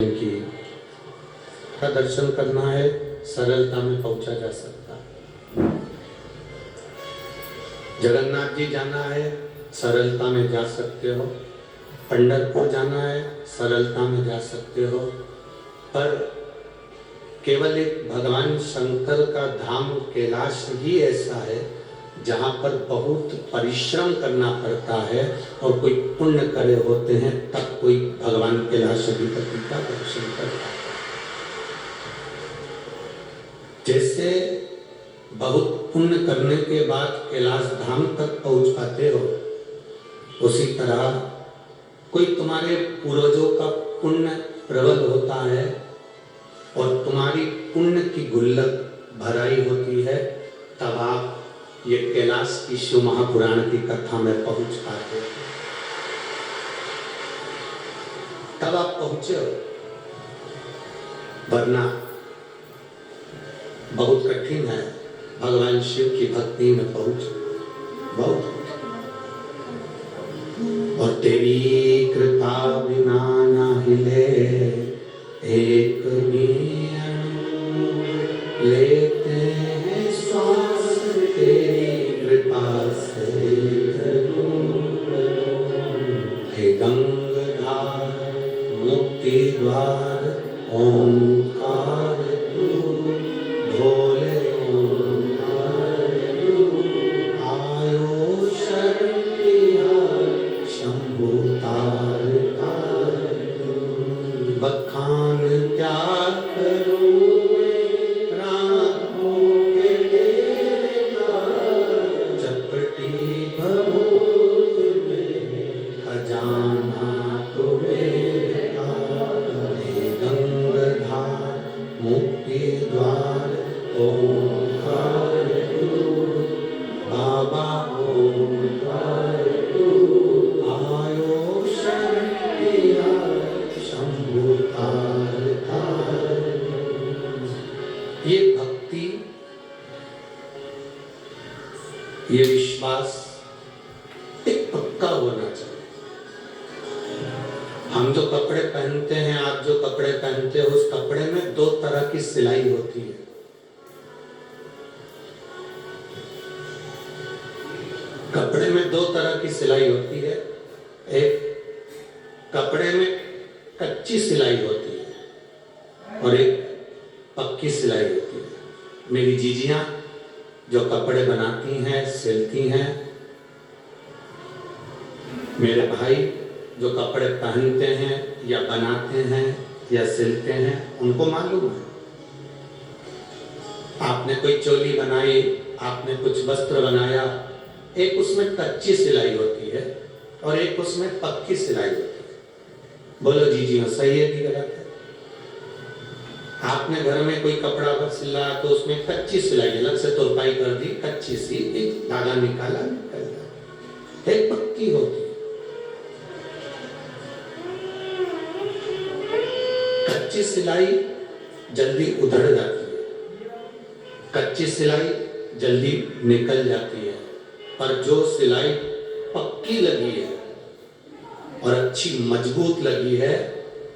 की का दर्शन करना है, सरलता में पहुंचा जा सकता है। जगन्नाथ जी जाना है, सरलता में जा सकते हो। पंढरपुर जाना है, सरलता में जा सकते हो। पर केवल एक भगवान शंकर का धाम कैलाश ही ऐसा है जहाँ पर बहुत परिश्रम करना पड़ता है और कोई पुण्य करे होते हैं तब कोई भगवान कैलाशपति का दर्शन करता है। जैसे बहुत पुण्य करने के बाद कैलाश धाम तक पहुंच पाते हो, उसी तरह कोई तुम्हारे पूर्वजों का पुण्य प्रबल होता है और तुम्हारी पुण्य की गुल्लक भराई होती है, तब आप ये कैलाश की शिव महापुराण की कथा में पहुंच पाते हो। तब आप पहुंचे हो, वरना बहुत कठिन है भगवान शिव की भक्ति में पहुंच, बहुत। और तेरी कृपा बिना ना हिले एक लेते हैं श्वास, तेरी कृपा से हे गंगाधार मुक्ति द्वार ओंकार भोले ओंकार आयो शरण शंभु तार बखान त्याग करो ये विश्वास एक पक्का होना चाहिए। हम जो कपड़े पहनते हैं, आप जो कपड़े पहनते हो, उस कपड़े में दो तरह की सिलाई होती है। कपड़े में दो तरह की सिलाई होती है। एक कपड़े में कच्ची सिलाई होती है और एक पक्की सिलाई होती है। मेरी जीजियां जो कपड़े बनाती हैं, सिलती हैं, मेरे भाई जो कपड़े पहनते हैं या बनाते हैं या सिलते हैं, उनको मालूम है। आपने कोई चोली बनाई, आपने कुछ वस्त्र बनाया, एक उसमें कच्ची सिलाई होती है और एक उसमें पक्की सिलाई होती है। बोलो जीजियों, सही है कि गलत है? आपने घर में कोई कपड़ा अगर सिला तो उसमें कच्ची सिलाई, अलग से तुरपाई कर दी, कच्ची सी, एक धागा निकाला, निकल गया। एक पक्की होती है। कच्ची सिलाई जल्दी उधड़ जाती है, कच्ची सिलाई जल्दी निकल जाती है, पर जो सिलाई पक्की लगी है और अच्छी मजबूत लगी है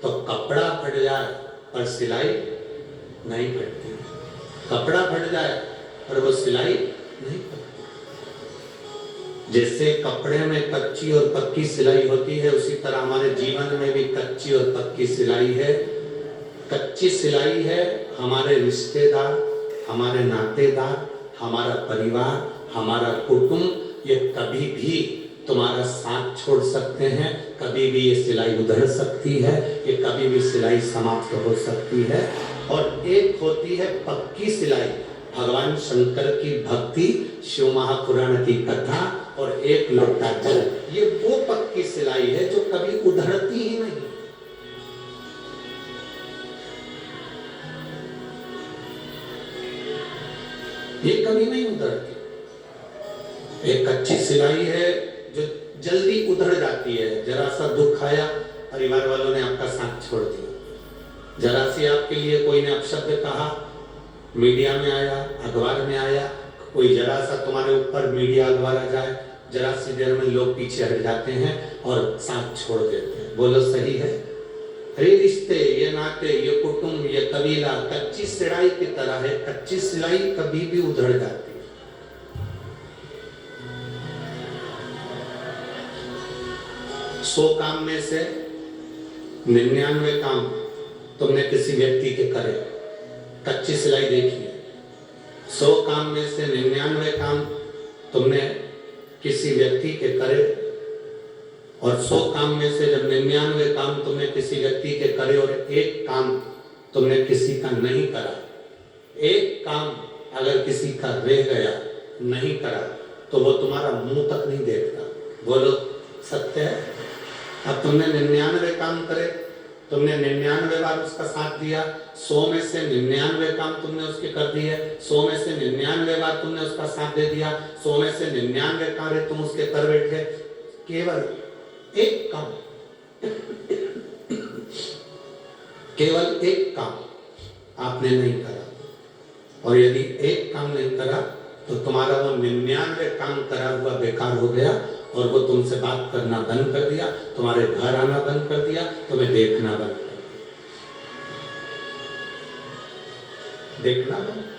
तो कपड़ा फट जाए पर सिलाई नहीं फटती। कपड़ा फट जाए पर वो सिलाई नहीं फटती। जैसे कपड़े में कच्ची और पक्की सिलाई होती है, उसी तरह हमारे जीवन में भी कच्ची और पक्की सिलाई है। कच्ची सिलाई है हमारे रिश्तेदार, हमारे नातेदार, हमारा परिवार, हमारा कुटुंब। ये कभी भी तुम्हारा साथ छोड़ सकते हैं, कभी भी ये सिलाई उधड़ सकती है, ये कभी भी सिलाई समाप्त हो सकती है। और एक होती है पक्की सिलाई, भगवान शंकर की भक्ति, शिव महापुराण की कथा और एक लोटा जल। ये वो पक्की सिलाई है जो कभी उधड़ती ही नहीं। ये कभी नहीं उधड़ती। एक कच्ची सिलाई है जो जल्दी उधड़ जाती है। जरा सा दुख आया, परिवार वालों ने आपका साथ छोड़ दिया, जरा सी आपके लिए कोई ने अपशब्द कहा, मीडिया में आया, अखबार में आया, कोई जरा सा तुम्हारे ऊपर मीडिया अखबार आ जाए, जरा सी देर में लोग पीछे हट जाते हैं और साथ छोड़ देते हैं। बोलो सही है? ये रिश्ते, ये नाते, ये कुटुंब, ये कबीला कच्ची सिलाई की तरह है। कच्ची सिलाई कभी भी उधड़ जाती है। 100 काम में से 99 काम तुमने किसी व्यक्ति के करे, कच्ची सिलाई देखी है। 100 काम में से 99 काम तुमने किसी व्यक्ति के करे, और 100 काम में से जब 99 काम तुमने किसी व्यक्ति के करे और एक काम तुमने किसी का नहीं करा, एक काम अगर किसी का रह गया, नहीं करा, तो वो तुम्हारा मुंह तक नहीं देखता। बोलो सत्य है? अब तुमने 99 काम करे, तुमने 99 बार उसका साथ दिया, 100 में से 99 काम तुमने उसके कर दिए, 100 में से 99 बार तुमने उसका साथ दे दिया, 100 में से 99 कार्य तुम उसके कर बैठे, केवल एक काम, केवल एक काम आपने नहीं करा। और यदि एक काम नहीं करा तो तुम्हारा वो 99 काम करा हुआ बेकार हो गया, और वो तुमसे बात करना बंद कर दिया, तुम्हारे घर आना बंद कर दिया, तुम्हें देखना बंद कर दिया, देखना बंद।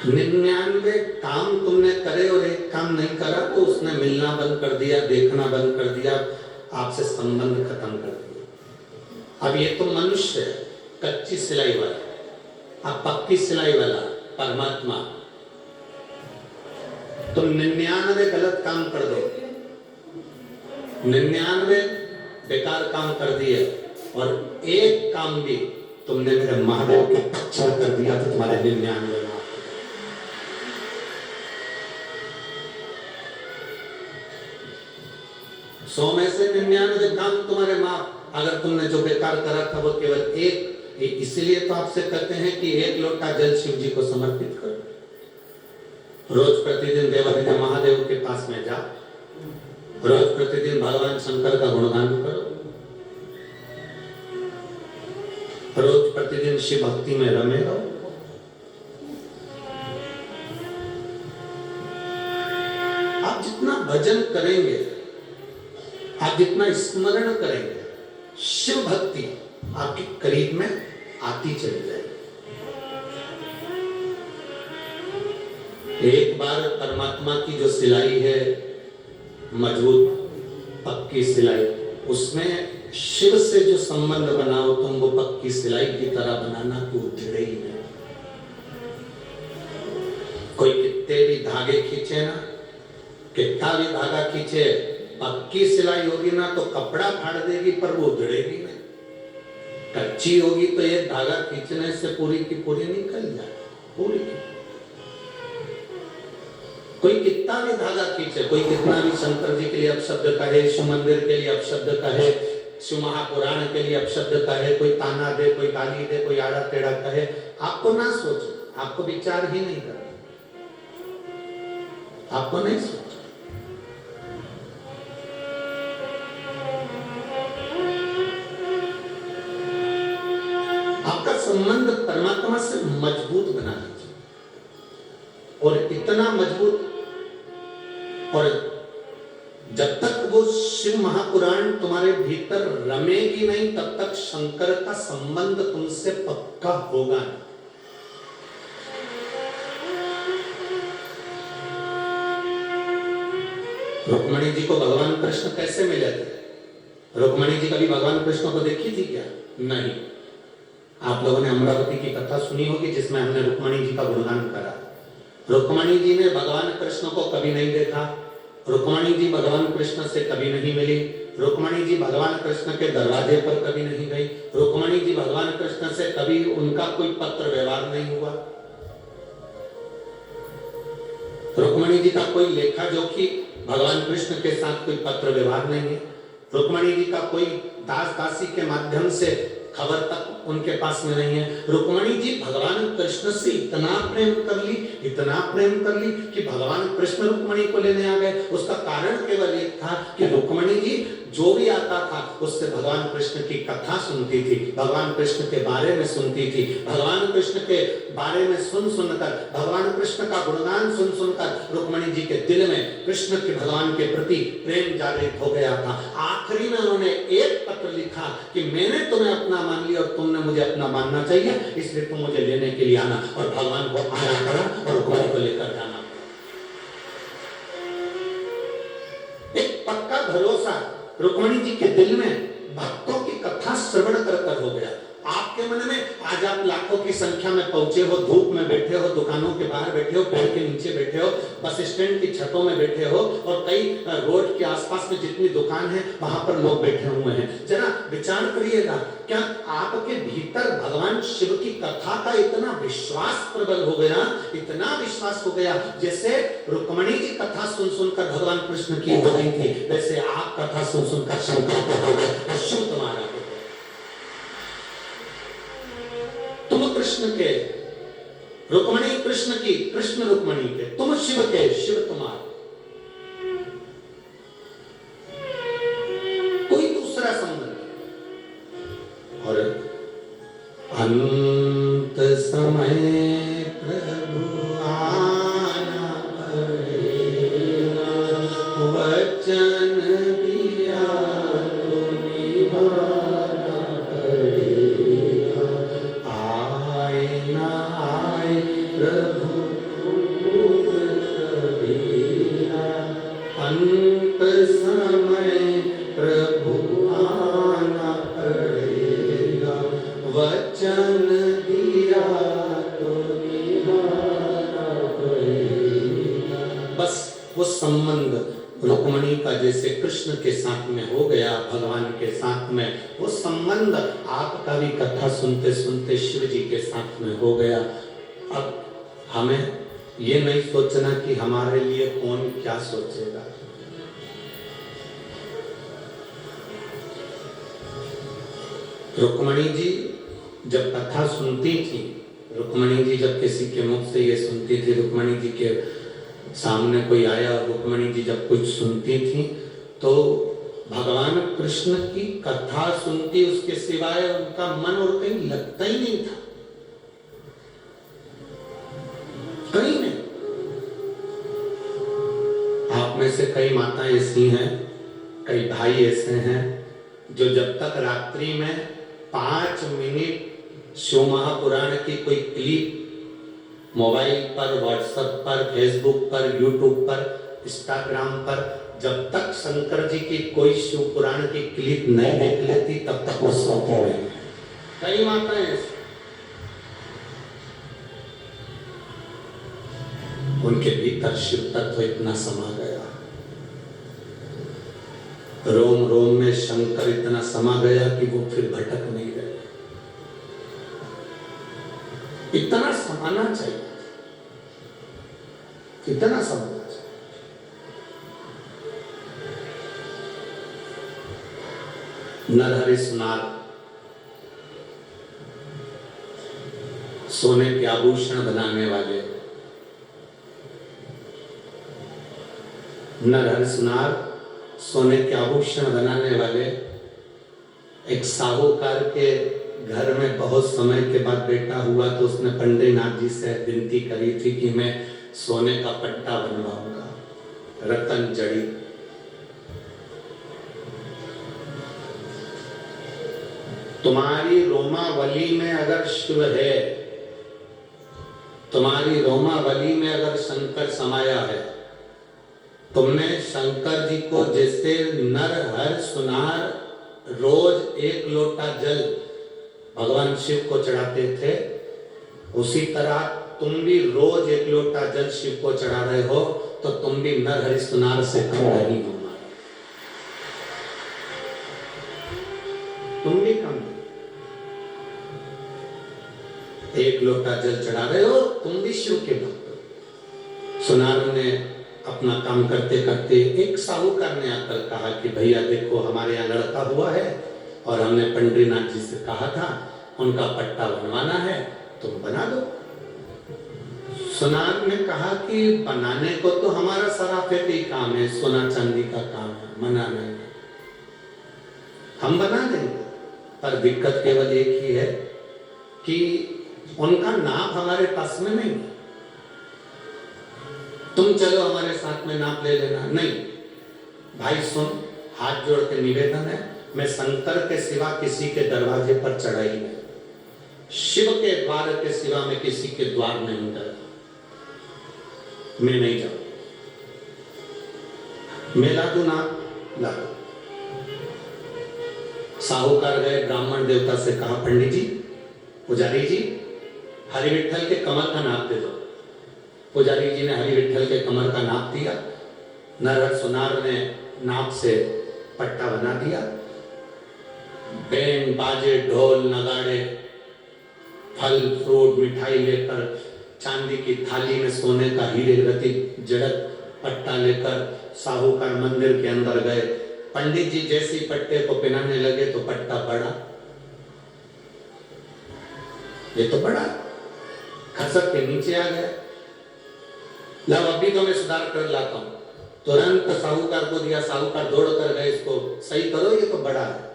निन्यानवे काम तुमने करे और एक काम नहीं करा, तो उसने मिलना बंद कर दिया, देखना बंद कर दिया, आपसे संबंध खत्म कर दिया। अब ये तो मनुष्य है, कच्ची सिलाई वाला। अब पक्की सिलाई वाला परमात्मा। तुम 99 गलत काम कर दो, 99 बेकार काम कर दिए, और एक काम भी तुमने मेरे महादेव के पीछे कर दिया, तो तुम्हारे 99 100 में से 99 काम तुम्हारे माँ, अगर तुमने जो बेकार करा था वो केवल एक। इसलिए तो आपसे कहते हैं कि 1 लोटा जल शिव जी को समर्पित करो। रोज प्रतिदिन देवाधिदेव महादेव के पास में जा, रोज प्रतिदिन भगवान शंकर का गुणगान करो, रोज प्रतिदिन शिव भक्ति में रमे रहो। आप जितना भजन करेंगे, आप जितना स्मरण करेंगे, शिव भक्ति आपके करीब में आती चली जाएगी। एक बार परमात्मा की जो सिलाई है, मजबूत पक्की सिलाई, उसमें शिव से जो संबंध बनाओ तुम, वो पक्की सिलाई की तरह बनाना, तो उधड़े ही नहीं। कोई कितने भी धागे खींचे ना, कितना भी धागा खींचे, पक्की सिलाई होगी ना तो कपड़ा फाड़ देगी, पर वो उधड़ेगी नहीं। कच्ची होगी तो ये धागा खींचने से पूरी की पूरी निकल जाए, पूरी की। कोई कितना भी धागा खींचे, कोई कितना भी शंकर जी के लिए अपशब्द कहे, शिव मंदिर के लिए अपशब्द कहे, शिव महापुराण के लिए अपशब्द कहे, कोई ताना दे, कोई गाली दे, कोई आड़ा टेढ़ा कहे, आपको ना सोचो, आपको विचार ही नहीं करना, आपको नहीं सोचो। आपका संबंध परमात्मा से मजबूत बना लीजिए, और इतना मजबूत, और जब तक वो शिव महापुराण तुम्हारे भीतर रमेगी नहीं, तब तक शंकर का संबंध तुमसे पक्का होगा नहीं। रुक्मणी जी को भगवान कृष्ण कैसे मिले थे? रुक्मणी जी कभी भगवान कृष्ण को देखी थी क्या? नहीं। आप लोगों ने अमरावती की कथा सुनी होगी, जिसमें हमने रुक्मणी जी का गुणगान करा। रुक्मणी जी ने भगवान कृष्ण को कभी नहीं देखा, रुक्मणी जी भगवान कृष्ण से कभी नहीं मिली, रुक्मणी जी भगवान कृष्ण के दरवाजे पर कभी नहीं गई, रुक्मणी जी भगवान कृष्ण से कभी उनका कोई पत्र व्यवहार नहीं हुआ, रुक्मणी जी का कोई लेखा जोखी भगवान कृष्ण के साथ कोई पत्र व्यवहार नहीं है, रुक्मणी जी का कोई दास दासी के माध्यम से खबर तक उनके पास में नहीं है। रुक्मणी जी भगवान कृष्ण से इतना प्रेम कर ली, इतना प्रेम कर ली कि भगवान कृष्ण रुक्मणी को लेने आ गए। उसका कारण केवल एक था कि रुक्मणी जी जो भी आता था उससे भगवान कृष्ण की कथा सुनती थी, भगवान कृष्ण के बारे में सुनती थी, भगवान कृष्ण के बारे में सुनकर, भगवान कृष्ण का गुणगान सुनकर रुक्मणी जी के दिल में कृष्ण के भगवान के प्रति प्रेम जागृत हो गया था। आखिरी में उन्होंने एक पत्र लिखा कि मैंने तुम्हें अपना मान लिया और तुमने मुझे अपना मानना चाहिए, इसलिए तुम मुझे लेने के लिए आना। और भगवान को आना पड़ा और रुक्मणी को लेकर जाना। एक पक्का भरोसा रुक्मणी जी के दिल में भक्तों की कथा श्रवण कर हो गया। आपके मन में आज आप लाखों की संख्या में पहुंचे हो, धूप में बैठे हो, दुकानों के बाहर बैठे हो, पेड़ के नीचे बैठे हो, बस स्टैंड की छतों में बैठे हो और कई रोड के आसपास में जितनी दुकान है वहां पर लोग बैठे हुए हैं। जरा विचार करिएगा, क्या आपके भीतर भगवान शिव की कथा का इतना विश्वास प्रबल हो गया, इतना विश्वास हो गया, जैसे रुक्मणी जी कथा सुनकर भगवान कृष्ण की हो गई थी, वैसे आप कथा सुनकर शंकर को हो गए, शिव तुम्हारा हो गया। तुम कृष्ण के, रुक्मणी कृष्ण की, कृष्ण रुक्मणी के, तुम शिव के, शिव तुम्हारे, कोई दूसरा संबंध नहीं। और अंत समय प्रभु आना पड़ेगा, वचन दिया तो निभाना पड़ेगा, आए ना आए प्रभु कबीरा, अंत समय प्रभु आना पड़ेगा, वचन दिया तो निभाना पड़ेगा। बस वो संबंध रुक्मणी का जैसे कृष्ण के साथ में हो गया, भगवान के साथ में, वो संबंध आपका भी कथा सुनते सुनते शिव जी के साथ में हो गया। अब हमें ये नहीं सोचना कि हमारे लिए कौन क्या सोचेगा। रुक्मणी जी जब कथा सुनती थी, रुक्मणी जी जब किसी के मुख से ये सुनती थी, रुक्मणी जी के सामने कोई आया और रुक्मणी जी जब कुछ सुनती थी तो भगवान कृष्ण की कथा सुनती, उसके सिवाय उनका मन और कहीं लगता ही नहीं था, कहीं नहीं। आप में से कई माताएं ऐसी हैं, कई भाई ऐसे हैं जो जब तक रात्रि में 5 मिनट शिव महापुराण की कोई क्लिप मोबाइल पर, व्हाट्सएप पर, फेसबुक पर, यूट्यूब पर, इंस्टाग्राम पर, जब तक शंकर जी की कोई शिव पुराण की क्लिप नहीं देख लेती तब तक वो सोती नहीं। कई माताएं उनके भीतर शिव तत्व इतना समा गया, रोम रोम में शंकर इतना समा गया कि वो फिर भटक नहीं रहे। इतना समाना चाहिए, इतना समाना चाहिए। नरहरि सुनार, सोने के आभूषण बनाने वाले नरहरि सुनार, सोने के आभूषण बनाने वाले एक साहूकार के घर में बहुत समय के बाद बेटा हुआ तो उसने पंडितनाथ जी से विनती करी थी कि मैं सोने का पट्टा बनवाऊंगा, रतन जड़ी। तुम्हारी रोमावली में अगर शिव है, तुम्हारी रोमावली में अगर शंकर समाया है, तुमने शंकर जी को जैसे नरहरि सुनार रोज 1 लोटा जल भगवान शिव को चढ़ाते थे, उसी तरह तुम भी रोज 1 लोटा जल शिव को चढ़ा रहे हो, तो तुम भी नरहरि सुनार से कम नहीं हो, तुम भी कम। 1 लोटा जल चढ़ा रहे हो, तुम भी शिव के भक्त। सुनार ने अपना काम करते करते एक साहूकार ने आकर कहा कि भैया देखो हमारे यहाँ लड़का हुआ है और हमने पंडितनाथ जी से कहा था उनका पट्टा बनवाना है, तुम बना दो। सुनार ने कहा कि बनाने को तो हमारा सराफेती काम है, सोना चांदी का काम है, मना नहीं। हम बना देंगे, पर दिक्कत केवल एक ही है कि उनका नाप हमारे पास में नहीं। तुम चलो हमारे साथ में नाप ले लेना, नहीं भाई सुन, हाथ जोड़ के निवेदन है, मैं शंकर के सिवा किसी के दरवाजे पर चढ़ा ही नहीं, शिव के द्वार के सिवा मैं किसी के द्वार नहीं गया, मैं नहीं जाऊं, मैं ला दूं नाप, ला दो। साहूकार गए, ब्राह्मण देवता से कहा, पंडित जी, पुजारी जी, हरि विठ्ठल के कमर का नाप दे दो। पुजारी जी ने हरि विठ्ठल के कमर का नाप दिया, नरहर सुनार ने नाप से पट्टा बना दिया, बैंड बाजे ढोल नगाड़े फल फ्रूट मिठाई लेकर, चांदी की थाली में सोने का हीरे रतित जड़क पट्टा लेकर साहूकार मंदिर के अंदर गए। पंडित जी जैसी पट्टे को पहनाने लगे तो पट्टा बढ़ा, ये तो बड़ा, खसक के नीचे आ गया। लब अभी तो मैं सुधार कर लाता हूं, तुरंत साहूकार को दिया, साहूकार दौड़ कर गए, इसको सही करो, ये तो बड़ा है।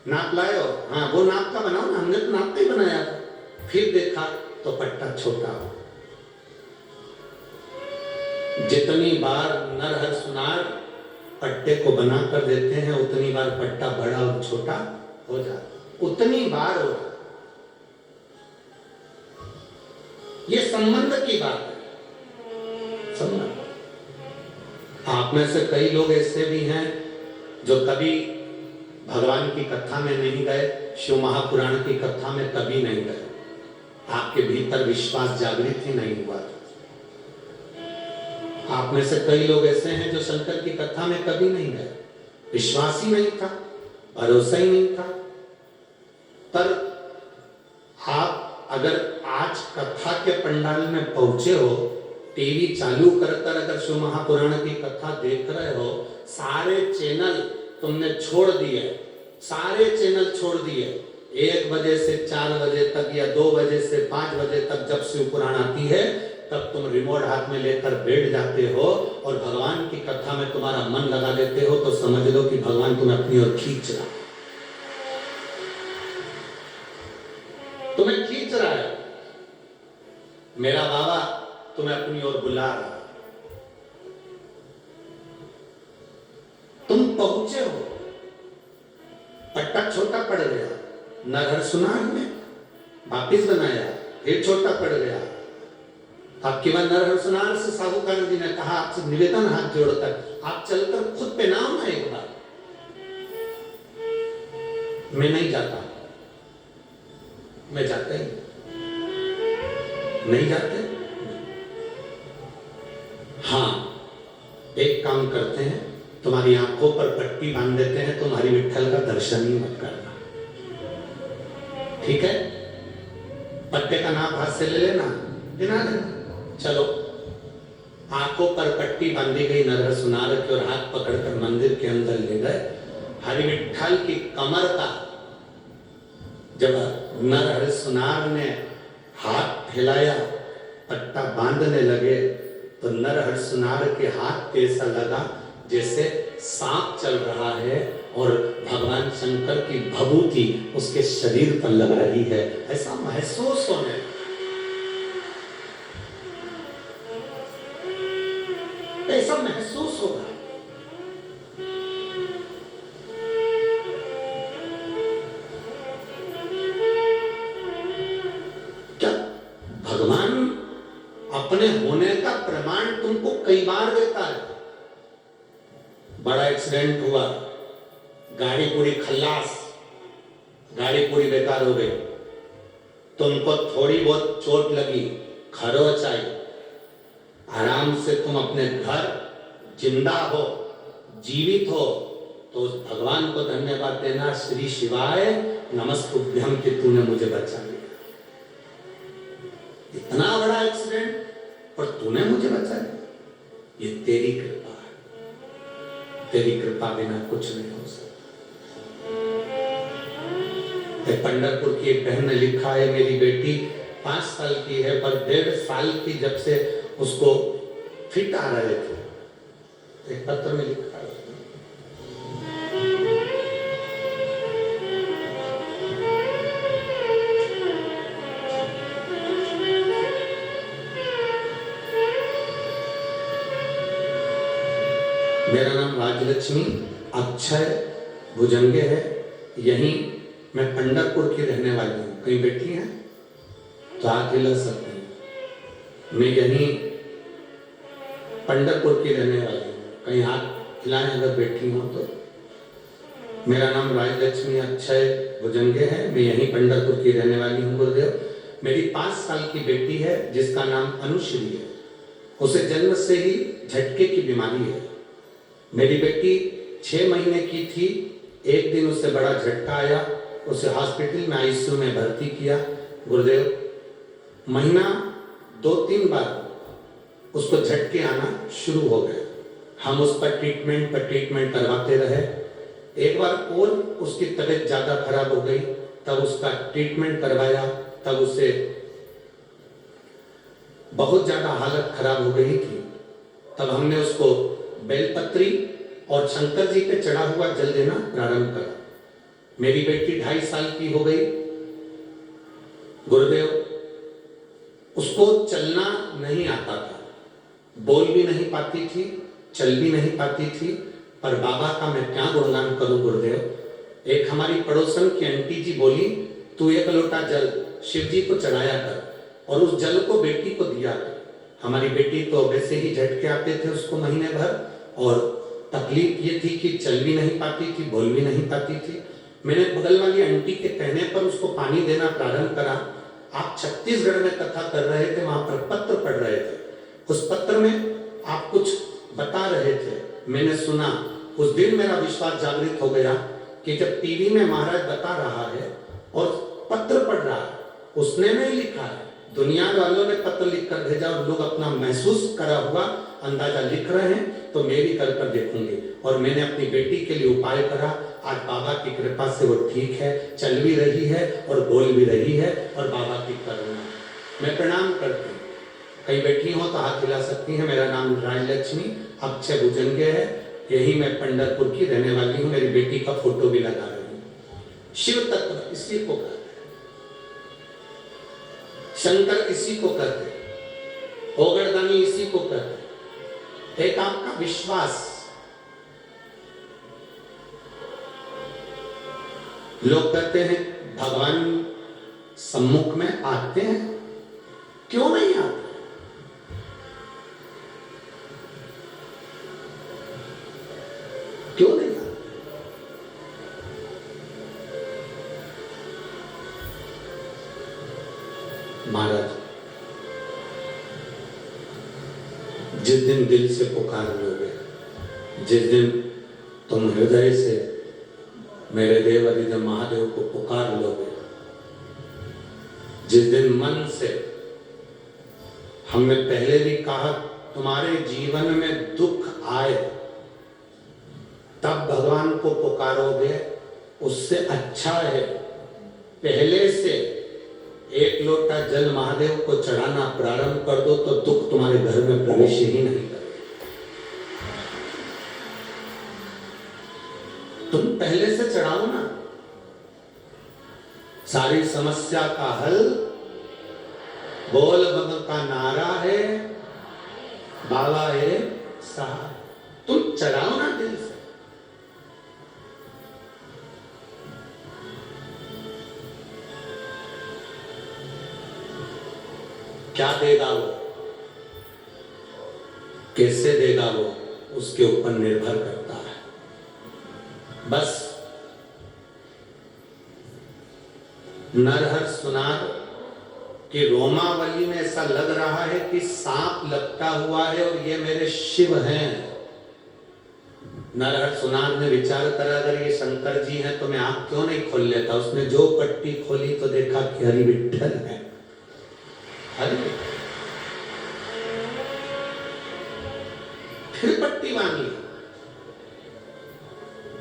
नाप लाए हो? हाँ, वो नाप का बनाओ ना, हमने तो नाप का ही बनाया था। फिर देखा तो पट्टा छोटा हो। जितनी बार नरहर सुनार पट्टे को बना कर देते हैं, उतनी बार पट्टा बड़ा और छोटा हो जाता, उतनी बार हो। ये संबंध की बात है, संबंध। आप में से कई लोग ऐसे भी हैं जो कभी भगवान की कथा में नहीं गए, शिव महापुराण की कथा में कभी नहीं गए, आपके भीतर विश्वास जागृत ही नहीं हुआ। आप में से कई लोग ऐसे हैं जो शंकर की कथा में कभी नहीं गए, विश्वास ही नहीं था, भरोसा ही नहीं था। पर आप अगर आज कथा के पंडाल में पहुंचे हो, टीवी चालू कर अगर शिव महापुराण की कथा देख रहे हो, सारे चैनल तुमने छोड़ दिए, सारे चैनल छोड़ दिए, 1 बजे से 4 बजे तक या 2 बजे से 5 बजे तक जब शिव पुराण आती है, तब तुम रिमोट हाथ में लेकर बैठ जाते हो और भगवान की कथा में तुम्हारा मन लगा देते हो, तो समझ लो कि भगवान तुम्हें अपनी ओर खींच रहा है, तुम्हें खींच रहा है। मेरा बाबा तुम्हें अपनी ओर बुला रहा है, तुम पहुंचे हो, पट्टा छोटा पड़ गया, नरहर सुनार में वापिस बनाया, फिर छोटा पड़ गया। आपके बाद नरहर सुनार से साहूकार जी ने कहा, आपसे निवेदन हाथ जोड़कर आप चलकर खुद पे नाम ना एक बार। मैं नहीं जाता, मैं जाता ही नहीं जाते। हाँ, एक काम करते हैं, तुम्हारी आंखों पर पट्टी बांध देते हैं, तुम्हारी विठ्ठल का दर्शन ही मत करना, ठीक है? पट्टे का नाप हाथ से ले लेना, गिना लेना। चलो, आंखों पर पट्टी बांधी गई, नरहर सुनार की और हाथ पकड़कर मंदिर के अंदर ले गए। हरि विठ्ठल की कमर का जब नरहर सुनार ने हाथ फैलाया, पट्टा बांधने लगे, तो नरहर सुनार के हाथ पे ऐसा लगा जैसे सांप चल रहा है और भगवान शंकर की भभूति उसके शरीर पर लग रही है, ऐसा महसूस होने। ऐसा महसूस होगा। क्या भगवान अपने होने का प्रमाण तुमको कई बार देता है। बड़ा एक्सीडेंट हुआ, गाड़ी पूरी खल्लास, गाड़ी पूरी बेकार हो गई, तुमको थोड़ी बहुत चोट लगी, खरोच आई, आराम से तुम अपने घर जिंदा हो, जीवित हो, तो उस भगवान को धन्यवाद देना, श्री शिवाय नमस्तुभ्यम कि तूने मुझे बचा लिया। इतना बड़ा एक्सीडेंट और तूने मुझे बचा लिया, ये तेरी कृपा है, तेरी कृपा बिना कुछ नहीं हो सकता। पंढरपुर की एक बहन ने लिखा है, मेरी बेटी 5 साल की है, पर 1.5 साल की जब से उसको फिट आ रहे थे, एक पत्र में लिखा है, राजलक्ष्मी अक्षय भुजंगे है। यहीं मैं पंढरपुर की रहने वाली हूँ। कहीं बैठी हैं तो हाथ हिला सकते हैं। मैं यहीं पंढरपुर की रहने वाली हूँ। कहीं हाथ हिलाएं अगर बैठी हो तो। मेरा नाम राजलक्ष्मी अक्षय भुजंगे है। मैं यहीं पंढरपुर की रहने वाली हूँ गुरुदेव। मेरी 5 साल की बेटी है जिसका नाम अनुश्री है। उसे जन्म से ही झटके की बीमारी है। मेरी बेटी 6 महीने की थी। एक दिन उसे बड़ा झटका आया। उसे हॉस्पिटल में आईसीयू में भर्ती किया गुरुदेव। महीना 2-3 बार उसको झटके आना शुरू हो गए। हम उस पर ट्रीटमेंट करवाते रहे। एक बार और उसकी तबीयत ज्यादा खराब हो गई, तब उसका ट्रीटमेंट करवाया। तब उसे बहुत ज्यादा हालत खराब हो गई थी। तब हमने उसको बेलपत्री और शंकर जी पे चढ़ा हुआ जल देना प्रारंभ करा। मेरी बेटी 2.5 साल की हो गई गुरुदेव। उसको चलना नहीं आता था, बोल भी नहीं पाती थी, चल भी नहीं पाती थी। पर बाबा का मैं क्या गुणगान करूं गुरुदेव। एक हमारी पड़ोसन की आंटी जी बोली, तू 1 लोटा जल शिव जी को चढ़ाया कर और उस जल को बेटी को दिया कर। हमारी बेटी तो वैसे ही झटके आते थे उसको महीने भर, और तकलीफ ये थी कि चल भी नहीं पाती थी, बोल भी नहीं पाती थी। मैंने बगल वाली आंटी के कहने पर उसको पानी देना प्रारंभ करा। आप छत्तीसगढ़ में कथा कर रहे थे, वहां पर पत्र पढ़ रहे थे। उस पत्र में आप कुछ बता रहे थे, मैंने सुना। उस दिन मेरा विश्वास जागृत हो गया कि जब टीवी में महाराज बता रहा है और पत्र पढ़ रहा है, उसने नहीं लिखा है, दुनिया वालों ने पत्र लिख कर भेजा और लोग अपना महसूस करा हुआ अंदाजा लिख रहे हैं, तो मैं भी कर देखूंगी। और मैंने अपनी बेटी के लिए उपाय करा। आज बाबा की कृपा से वो ठीक है, चल भी रही है और बोल भी रही है, और बाबा की करुणा। मैं प्रणाम करती हूँ। कहीं बैठी हो तो हाथ हिला सकती हैं। मेरा नाम राजलक्ष्मी अक्षय भुजंगे है। यही मैं पंढरपुर की रहने वाली हूँ। मेरी बेटी का फोटो भी लगा रही हूँ। शिव तत्व इसी को कहते, शंकर इसी को कहते, ओगरदानी इसी को कहते। एक आपका विश्वास। लोग कहते हैं भगवान सम्मुख में आते हैं, क्यों नहीं आते? क्यों नहीं आते? महाराज, जिस दिन दिल से पुकार लोगे, जिस दिन तुम हृदय से मेरे देव अधिदेव महादेव को पुकार लोगे, जिस दिन मन से, हमने पहले भी कहा, तुम्हारे जीवन में दुख आए तब भगवान को पुकारोगे, उससे अच्छा है पहले से 1 लोटा जल महादेव को चढ़ाना प्रारंभ कर दो, तो दुख तुम्हारे घर में प्रवेश ही नहीं करेगा। तुम पहले से चढ़ाओ ना। सारी समस्या का हल बोल बम का नारा है, बाबा है सहाय। तुम चढ़ाओ ना दिल से। क्या देगा वो, कैसे देगा वो, उसके ऊपर निर्भर करता है। बस नरहर सुनार कि रोमावली में ऐसा लग रहा है कि सांप लपटा हुआ है और ये मेरे शिव हैं। नरहर सुनार ने विचार करा, अगर ये शंकर जी हैं तो मैं आंख क्यों नहीं खोल लेता। उसने जो पट्टी खोली तो देखा कि हरि विठ्ठल है। हरि फिर पट्टी बांधी,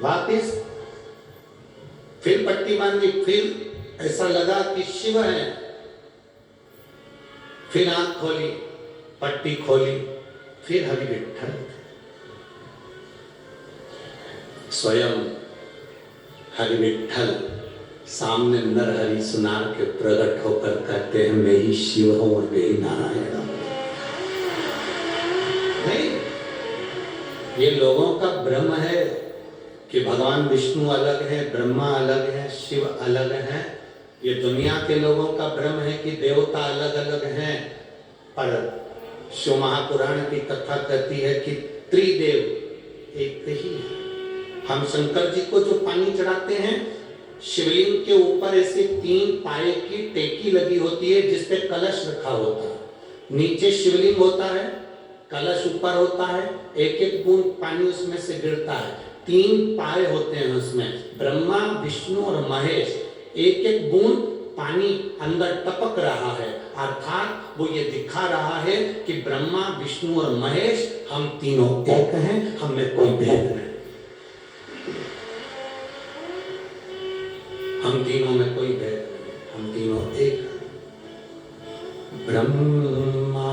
वापिस फिर पट्टी बांधी, फिर ऐसा लगा कि शिव है। फिर आंख खोली, पट्टी खोली, फिर हरि विठ्ठल। स्वयं हरि विठ्ठल सामने नरहरि सुनार के प्रकट होकर कहते हैं, मैं ही शिव हूं और मैं ही नारायण हूं। नहीं, ये लोगों का भ्रम है कि भगवान विष्णु अलग है, ब्रह्मा अलग है, शिव अलग है। ये दुनिया के लोगों का भ्रम है कि देवता अलग अलग हैं। पर शिव महापुराण की कथा कहती है कि त्रिदेव एक ही है। हम शंकर जी को जो पानी चढ़ाते हैं, शिवलिंग के ऊपर ऐसे 3 पाए की टेकी लगी होती है जिसपे कलश रखा होता है। नीचे शिवलिंग होता है, कलश ऊपर होता है, एक एक बूंद पानी उसमें से गिरता है। 3 पाए होते हैं उसमें, ब्रह्मा, विष्णु और महेश। एक एक बूंद पानी अंदर टपक रहा है, अर्थात वो ये दिखा रहा है कि ब्रह्मा, विष्णु और महेश हम तीनों एक हैं, हम में कोई भेद नहीं। हम तीनों में कोई भेद नहीं, हम तीनों एक हैं। ब्रह्मा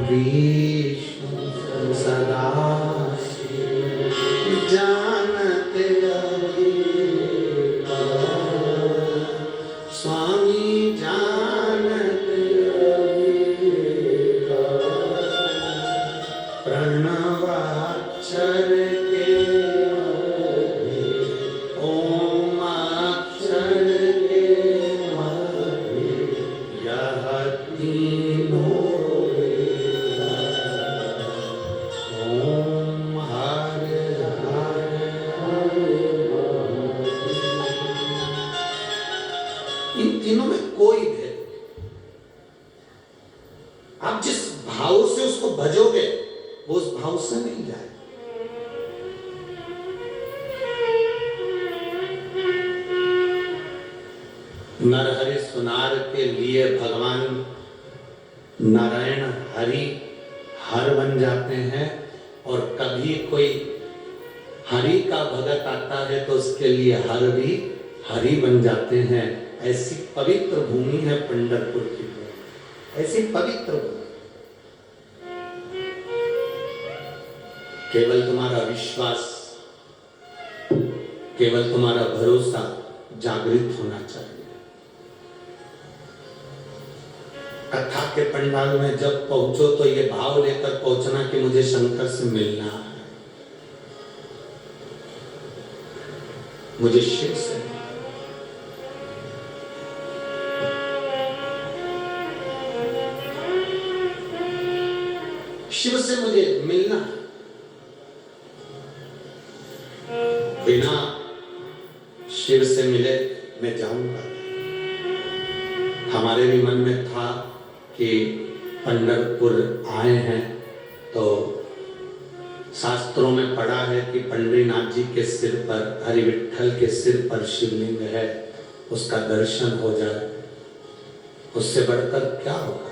विष्णु सदा जानते स्वामी जानते प्रणवाक्षर के ओम अक्षर के यह तीनों ओम हरे हरे। इन तीनों में कोई भेद नहीं। आप जिस भाव से उसको भजोगे वो उस भाव से नहीं जाए। नर हरि सुनार के लिए भगवान नारायण हरि हर बन जाते हैं, और कभी कोई हरि का भगत आता है तो उसके लिए हर भी हरि बन जाते हैं। ऐसी पवित्र भूमि है पंढरपुर की भूमि, ऐसी पवित्र भूमि। केवल तुम्हारा विश्वास, केवल तुम्हारा भरोसा जागृत होना चाहिए। कथा के पंडाल में जब पहुंचो तो ये भाव लेकर पहुंचना कि मुझे शंकर से मिलना है, मुझे शिव से। शिव से मुझे मिलना है। बिना शिव से मिले मैं जाऊंगा। हमारे भी मन में था कि पंढरपुर आए हैं तो शास्त्रों में पढ़ा है कि पंडरीनाथ जी के सिर पर, हरि विठ्ठल के सिर पर शिवलिंग है, उसका दर्शन हो जाए, उससे बढ़कर क्या होगा।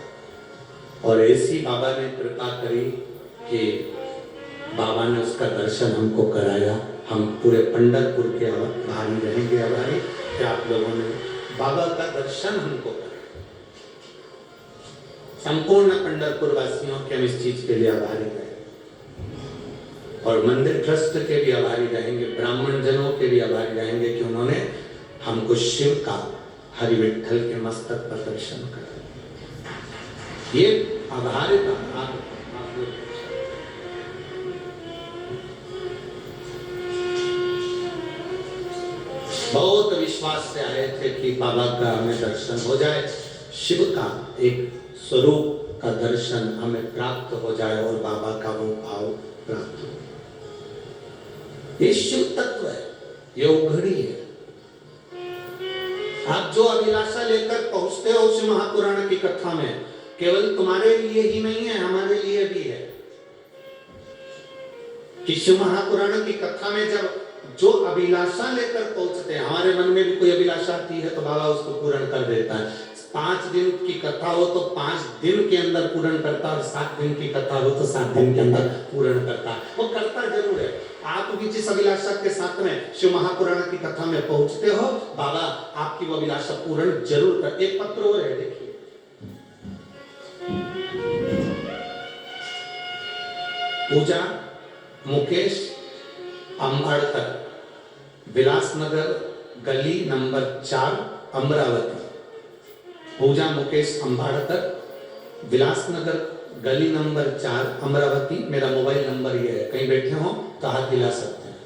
और ऐसी बाबा ने कृपा करी कि बाबा ने उसका दर्शन हमको कराया। हम पूरे पंढरपुर के आभारी रहेंगे, आभारी कि आप लोगों ने बाबा का दर्शन हमको कराया। संपूर्ण पंढरपुर वासियों के हम इस चीज के लिए आभारी रहेंगे, और मंदिर ट्रस्ट के भी आभारी रहेंगे, ब्राह्मण जनों के भी आभारी रहेंगे कि उन्होंने हमको शिव का, हरि विठ्ठल के मस्तक पर दर्शन कराया। ये आभार का बहुत विश्वास से आए थे कि बाबा का हमें दर्शन हो जाए, शिव का एक स्वरूप का दर्शन हमें प्राप्त हो जाए और बाबा का वो भाव प्राप्त हो। ये शिव तत्व है, ये उघड़ी है। आप जो अभिलाषा लेकर पहुंचते हो शिव महापुराण की कथा में, केवल तुम्हारे लिए ही नहीं है, हमारे लिए भी है। कि शिव महापुराण की कथा में जब जो अभिलाषा लेकर पहुंचते हैं, हमारे मन में भी कोई अभिलाषा आती है तो बाबा उसको पूर्ण कर देता है। 5 दिन की कथा हो तो 5 दिन के अंदर पूर्ण करता है, और 7 दिन की कथा हो तो 7 दिन के अंदर पूर्ण करता है। वो करता जरूर है। आप भी जिस अभिलाषा के साथ में शिव महापुराण की कथा में पहुंचते हो, बाबा आपकी वो अभिलाषा पूर्ण जरूर कर। एक पत्र और है, देखिए। पूजा मुकेश अंबाड़कर, विलासनगर गली नंबर 4, अमरावती। पूजा मुकेश अंबाड़कर, विलासनगर गली नंबर 4 अमरावती। मेरा मोबाइल नंबर ये है, कहीं बैठे हो तो हाथ हिला सकते हैं।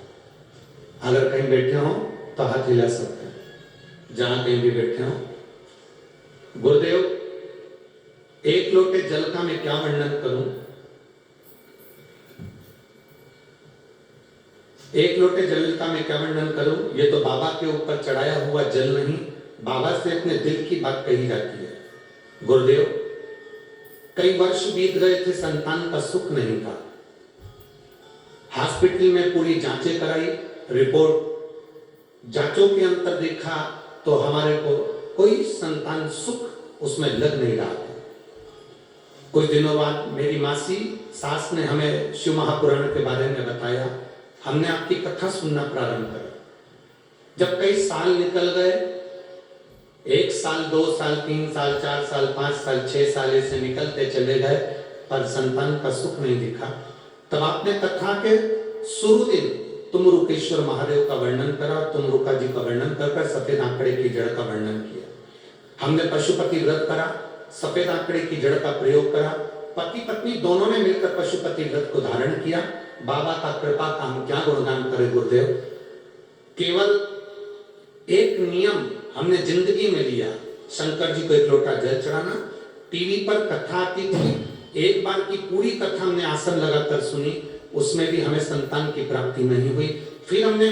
अगर कहीं बैठे हो तो हाथ हिला सकते हैं, जहां कहीं भी बैठे हो। गुरुदेव, एक लोटे जल का मैं क्या वर्णन करूं? एक लोटे जल का मैं क्या वर्णन करूं? ये तो बाबा के ऊपर चढ़ाया हुआ जल नहीं, बाबा से अपने दिल की बात कही जाती है। गुरुदेव, कई वर्ष बीत गए थे, संतान का सुख नहीं था। हॉस्पिटल में पूरी जांचें कराई, रिपोर्ट जांचों के अंतर देखा तो हमारे को कोई संतान सुख उसमें लग नहीं रहा था। कुछ दिनों बाद मेरी मासी सास ने हमें शिव महापुराण के बारे में बताया। हमने आपकी कथा सुनना प्रारंभ करा। जब कई साल निकल गए, 1 साल, 2 साल, 3 साल, 4 साल, 5 साल, 6 साल ऐसे निकलते चले गए, पर संतान का सुख नहीं दिखा। तब आपने कथा के शुरू दिन तुमरुकेश्वर महादेव का वर्णन करा, तुमरुका जी का वर्णन कर सफेद आंकड़े की जड़ का वर्णन किया। हमने पशुपति व्रत करा, सफेद आंकड़े की जड़ का प्रयोग करा। पति पत्नी दोनों ने मिलकर पशुपति व्रत को धारण किया। बाबा का कृपा का हम क्या गुणगान करें गुरुदेव। केवल एक नियम हमने जिंदगी में लिया, शंकर जी को 1 लोटा जल चढ़ाना। टीवी पर कथा आती थी, एक बार की पूरी कथा हमने आसन लगाकर सुनी, उसमें भी हमें संतान की प्राप्ति नहीं हुई। फिर हमने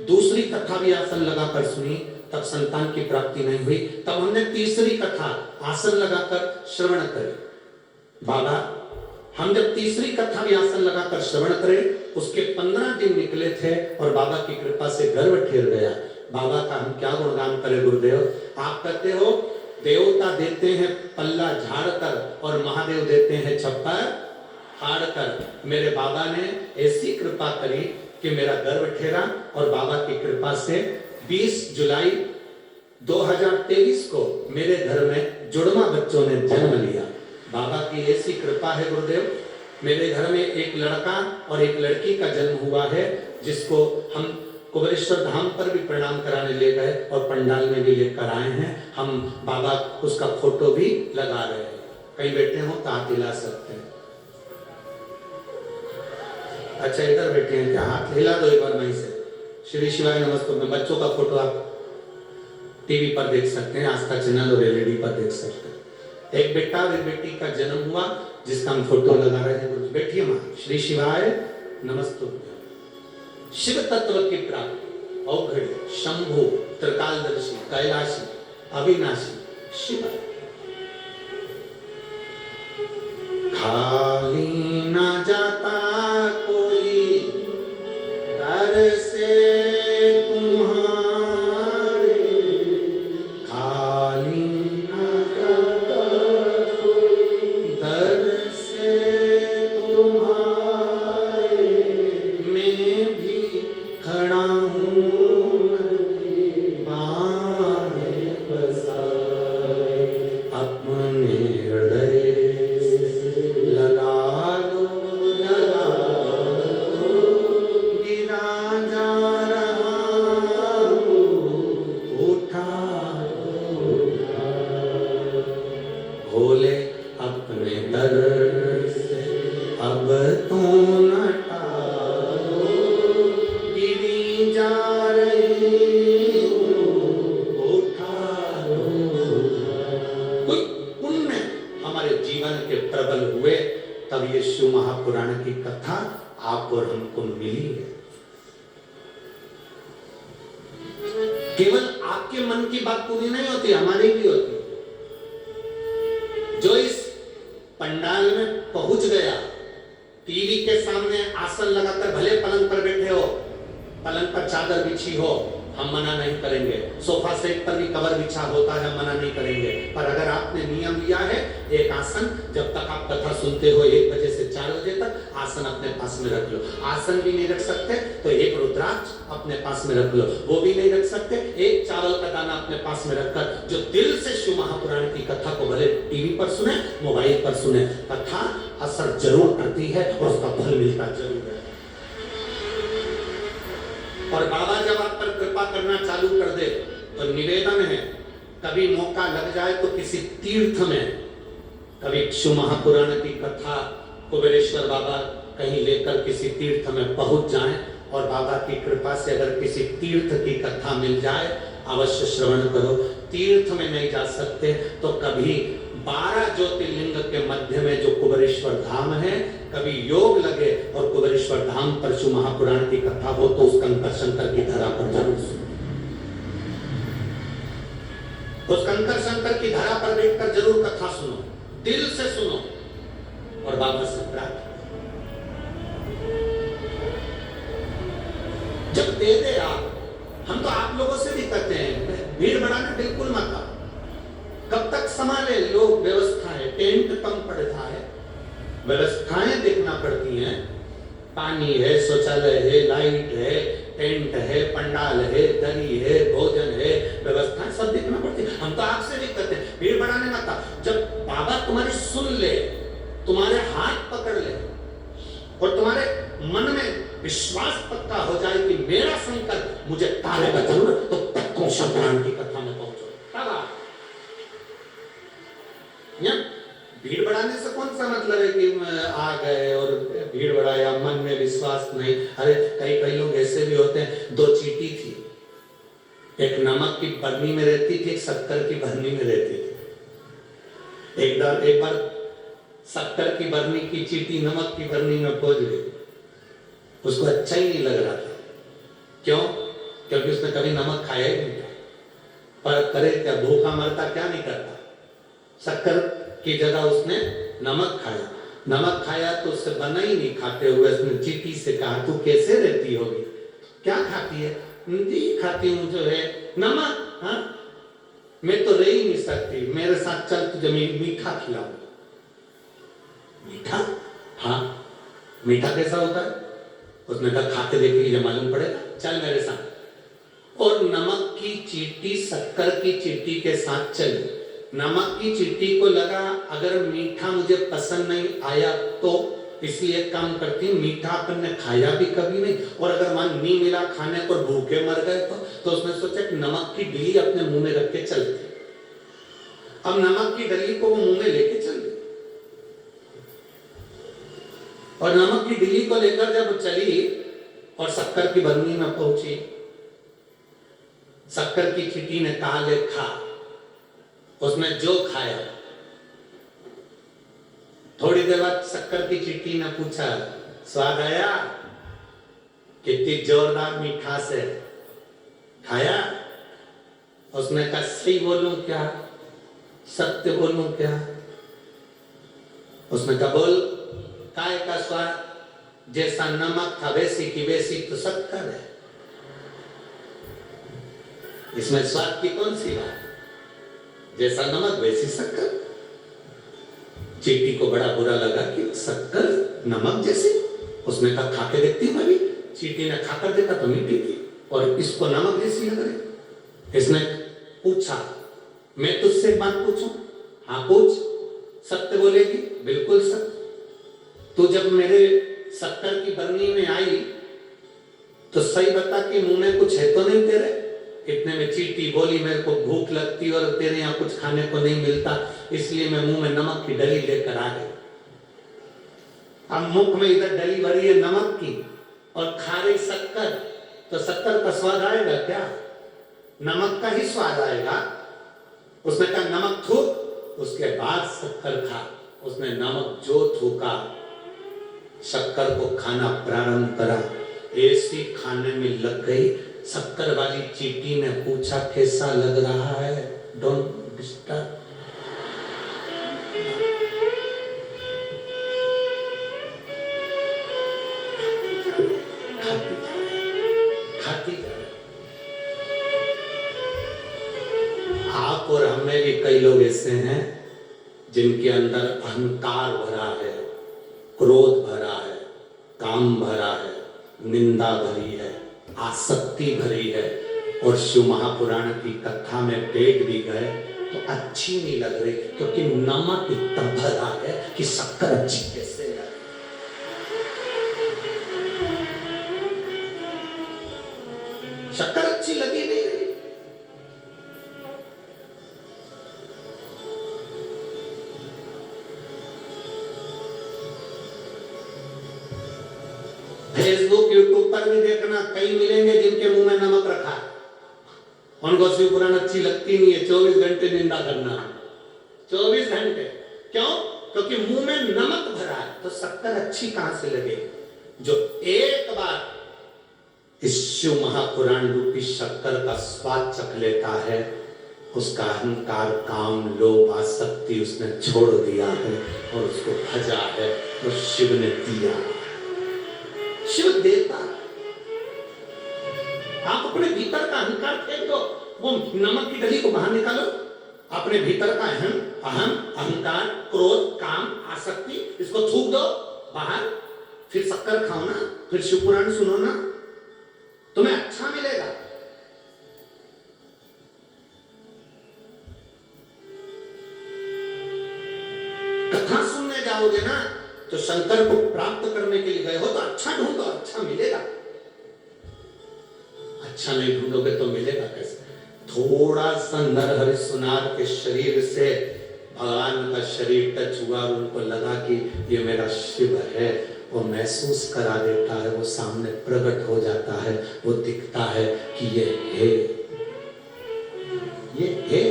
दूसरी कथा भी आसन लगाकर सुनी, तब संतान की प्राप्ति नहीं हुई। तब हमने तीसरी कथा आसन लगाकर श्रवण करी। बाबा, हम जब तीसरी कथा भी आसन लगाकर श्रवण करें, उसके 15 दिन निकले थे और बाबा की कृपा से गर्भ ठेर गया। बाबा का हम क्या गुणगान करें गुरुदेव। आप कहते हो देवता देते हैं पल्ला झाड़कर और महादेव देते हैं छप्पर फाड़कर। मेरे बाबा ने ऐसी कृपा करी कि मेरा गर्भ ठेरा और बाबा की कृपा से 20 जुलाई 2023 को मेरे घर में जुड़वा बच्चों ने जन्म लिया। बाबा की ऐसी कृपा है गुरुदेव। मेरे घर में एक लड़का और एक लड़की का जन्म हुआ है, जिसको हम कुबेरेश्वर धाम पर भी प्रणाम कराने ले गए और पंडाल में भी लेकर आए हैं। हम बाबा उसका फोटो भी लगा रहे हैं। कहीं बैठे हो तो हाथ हिला सकते हैं। अच्छा, इधर बैठे हैं क्या? हाथ हिला दो एक बार वहीं से। श्री शिवाय नमस्ते में बच्चों का फोटो आप टीवी पर देख सकते हैं, आस्था चैनल और एलईडी पर देख सकते हैं। एक बेटा और एक बेटी का जन्म हुआ, जिसका हम फोटो लगा रहे हैं। बैठिए मां। श्री शिवाय नमस्ते। शिव तत्व की प्राप्ति औघड़ शंभु त्रिकालदर्शी कैलाशी अविनाशी शिव। खाली न जाता कोई दर से तुम्हारे, खाली न जाता कोई दर से तुम्हारे। मैं भी खड़ा हूँ बाहें बसाए, अपने हृदय लगा लो, गिरा जा रहा उठा भोले अपने दर से अब तो न टालो, गिरी जा रही उठा लो। कोई पुण्य हमारे जीवन के प्रबल हुए, तब ये शिव महापुराण की कथा आप और हमको मिली है। केवल आपके मन की बात पूरी नहीं होती, हमारी भी होती। जो इस पंडाल में पहुंच गया, टीवी के सामने आसन लगाकर भले पलंग पर बैठे हो, पलंग पर चादर बिछी हो, हम मना नहीं करेंगे। सोफा सेट पर भी कवर बिछा होता है, मना नहीं करेंगे। पर अगर आपने नियम लिया है एक आसन, जब तक आप कथा सुनते हो 1 बजे से 4 बजे तक आसन अपने पास में रख लो। आसन भी नहीं रख सकते तो एक रुद्राक्ष अपने पास में रख लो, वो भी नहीं रख सकते एक चावल का दाना अपने पास में रखकर जो दिल से शिव महापुराण की कथा को भले टीवी पर सुने, मोबाइल पर सुने, कथा असर जरूर करती है और उसका फल मिलता जरूर है। और बाबा जब आप पर कृपा करना चालू कर दे तो निवेदन है, कभी मौका लग जाए तो किसी तीर्थ में कभी शिव महापुराण की कथा कुबेरेश्वर बाबा कहीं लेकर किसी तीर्थ में पहुंच जाएं और बाबा की कृपा से अगर किसी तीर्थ की कथा मिल जाए अवश्य श्रवण करो। तीर्थ में नहीं जा सकते तो कभी 12 ज्योतिर्लिंग के मध्य में जो कुबेरेश्वर धाम है, कभी योग लगे और कुबेरेश्वर धाम पर शिव महापुराण की कथा हो तो उस कंकर शंकर की धरा पर जरूर सुनो। उस कंकर शंकर की धरा पर बैठकर जरूर कथा सुनो, दिल से सुनो और बाबा से प्रार्थना। जब दे दे आप, हम तो आप लोगों से भी कहते हैं भीड़ बढ़ाने बिल्कुल मत आओ। कब तक संभाले लोग व्यवस्थाएं, टेंट कम पड़ता है, व्यवस्थाएं देखना पड़ती हैं, पानी है, शौचालय है, लाइट है, टेंट है, पंडाल है, दरी है, भोजन है, व्यवस्थाएं सब देखना पड़ती है। हम तो आपसे भी कहते हैं भीड़ बढ़ाने मत आओ। जब बाबा तुम्हारी सुन ले, तुम्हारे हाथ पकड़ ले और तुम्हारे मन में विश्वास पक्का हो जाए कि मेरा शंकर मुझे तारेगा जरूर, तो तब तुम शंकरान की कथा में पहुंचो। भीड़ बढ़ाने से कौन सा मतलब है कि आ गए और भीड़ बढ़ाया, मन में विश्वास नहीं। अरे कई लोग ऐसे भी होते हैं, 2 चींटी थी, एक नमक की बरनी में रहती थी, एक शक्कर की बरनी में रहती थी। एक बार शक्कर की बरनी की चींटी नमक की बरनी में पहुंच गई, उसको अच्छा ही नहीं लग रहा था। क्यों? क्योंकि उसने कभी नमक खाया ही नहीं था। पर करे क्या, भूखा मरता क्या नहीं करता। शक्कर की जगह उसने नमक खाया। नमक खाया तो उससे बना ही नहीं खाते हुए उसने चींटी से कहा, तू कैसे रहती होगी, क्या खाती है? जी खाती हूँ जो है नमक। हाँ, मैं तो रह ही नहीं सकती, मेरे साथ चल, तुझे मीठा खिलाऊं। मीठा? हाँ, मीठा कैसा होता है? उसने कहा खा के देखिए, जब मालूम पड़ेगा, चल मेरे साथ। और नमक की चींटी शक्कर की चींटी के साथ चली। नमक की चींटी को लगा अगर मीठा मुझे पसंद नहीं आया तो इसलिए काम करती हूँ, मीठा अपन ने खाया भी कभी नहीं, और अगर मन नहीं मिला खाने को, भूखे मर गए तो उसने सोचा कि नमक की डली अपने मुंह में रख के चलती। अब नमक की डली को वो मुंह में लेके चल गई और नमक की डली को लेकर जब चली और शक्कर की बरनी में पहुंची, शक्कर की चींटी ने कहा ले खा। उसने जो खाया, थोड़ी देर बाद शक्कर की चींटी ने पूछा, स्वाद आया? कितनी जोरदार मिठास है, खाया? उसने कहा सही बोलूं क्या, सत्य बोलूं क्या? उसने कहा बोल, काय का स्वाद? जैसा नमक था वैसी की वैसी तो शक्कर है, इसमें स्वाद की कौन सी बात? जैसा नमक वैसी शक्कर। चींटी को बड़ा बुरा लगा कि शक्कर नमक जैसी। उसने कहा खा के देखती मैं भी। चींटी ने खाकर देखा तो मीठी थी और इसको नमक जैसी लग रही। इसने पूछा, मैं तुझसे एक बात पूछूं? हाँ पूछ। सत्य बोलेगी? बिल्कुल सत्य। तू जब मेरे शक्कर की बरनी में आई तो सही बता कि मुंह में कुछ है तो नहीं तेरे? इतने में चींटी बोली, मेरे को भूख लगती और तेरे यहाँ कुछ खाने को नहीं मिलता, इसलिए मैं मुंह में नमक की डली लेकर आ गई। अब मुख में इधर डली भरी है नमक की और खा रही शक्कर, तो शक्कर का स्वाद आएगा क्या? नमक का ही स्वाद आएगा। उसने कहा नमक थूक, उसके बाद शक्कर खा। उसने नमक जो थूका, शक्कर को खाना प्रारंभ करा, ऐसी खाने में लग गई। शक्कर वाली चींटी ने पूछा कैसा लग रहा है? Don't disturb. खाती जा। आप और हमें भी कई लोग ऐसे हैं जिनके अंदर अहंकार भरा है, क्रोध भरा है, काम भरा है, निंदा भरी है, आसक्ति भरी है, और शिव महापुराण की कथा में बैठ भी गए तो अच्छी नहीं लग रही, क्योंकि नमक इतना भरा है कि शक्कर अच्छी कैसे लगे। शक्कर अच्छी लगी नहीं रही। होकर भी देखना, कई मिलेंगे जिनके मुंह में नमक रखा है, उनको शिव पुराण अच्छी लगती नहीं है, 24 घंटे निंदा करना, 24 घंटे। क्यों? क्योंकि मुंह में नमक भरा है, तो शक्कर अच्छी कहां से लगे? जो एक बार इस शिव महापुराण रूपी शक्कर का स्वाद चख लेता है, उसका अहंकार, काम, लोभ, आसक्ति उसने छोड़ दिया है और उसको भजा है, तो शिव ने दिया। शिव देता। आप अपने भीतर का अहंकार फेंक दो, वो नमक की डली को बाहर निकालो। अपने भीतर का अहम, अहंकार, क्रोध, काम, आसक्ति, इसको थूक दो बाहर, फिर शक्कर खाओ ना, फिर शिव पुराण सुनो ना, तुम्हें अच्छा मिलेगा। कथा सुनने जाओगे ना, तो शंकर को प्राप्त करने के लिए गए हो तो अच्छा ढूंढो, अच्छा मिलेगा। अच्छा नहीं ढूंढोगे तो मिलेगा कैसे? थोड़ा सा नरहरि सुनार के शरीर से भगवान का शरीर टच हुआ, उनको लगा कि ये मेरा शिव है, वो महसूस करा देता है, वो सामने प्रकट हो जाता है, वो दिखता है कि ये है, ये है।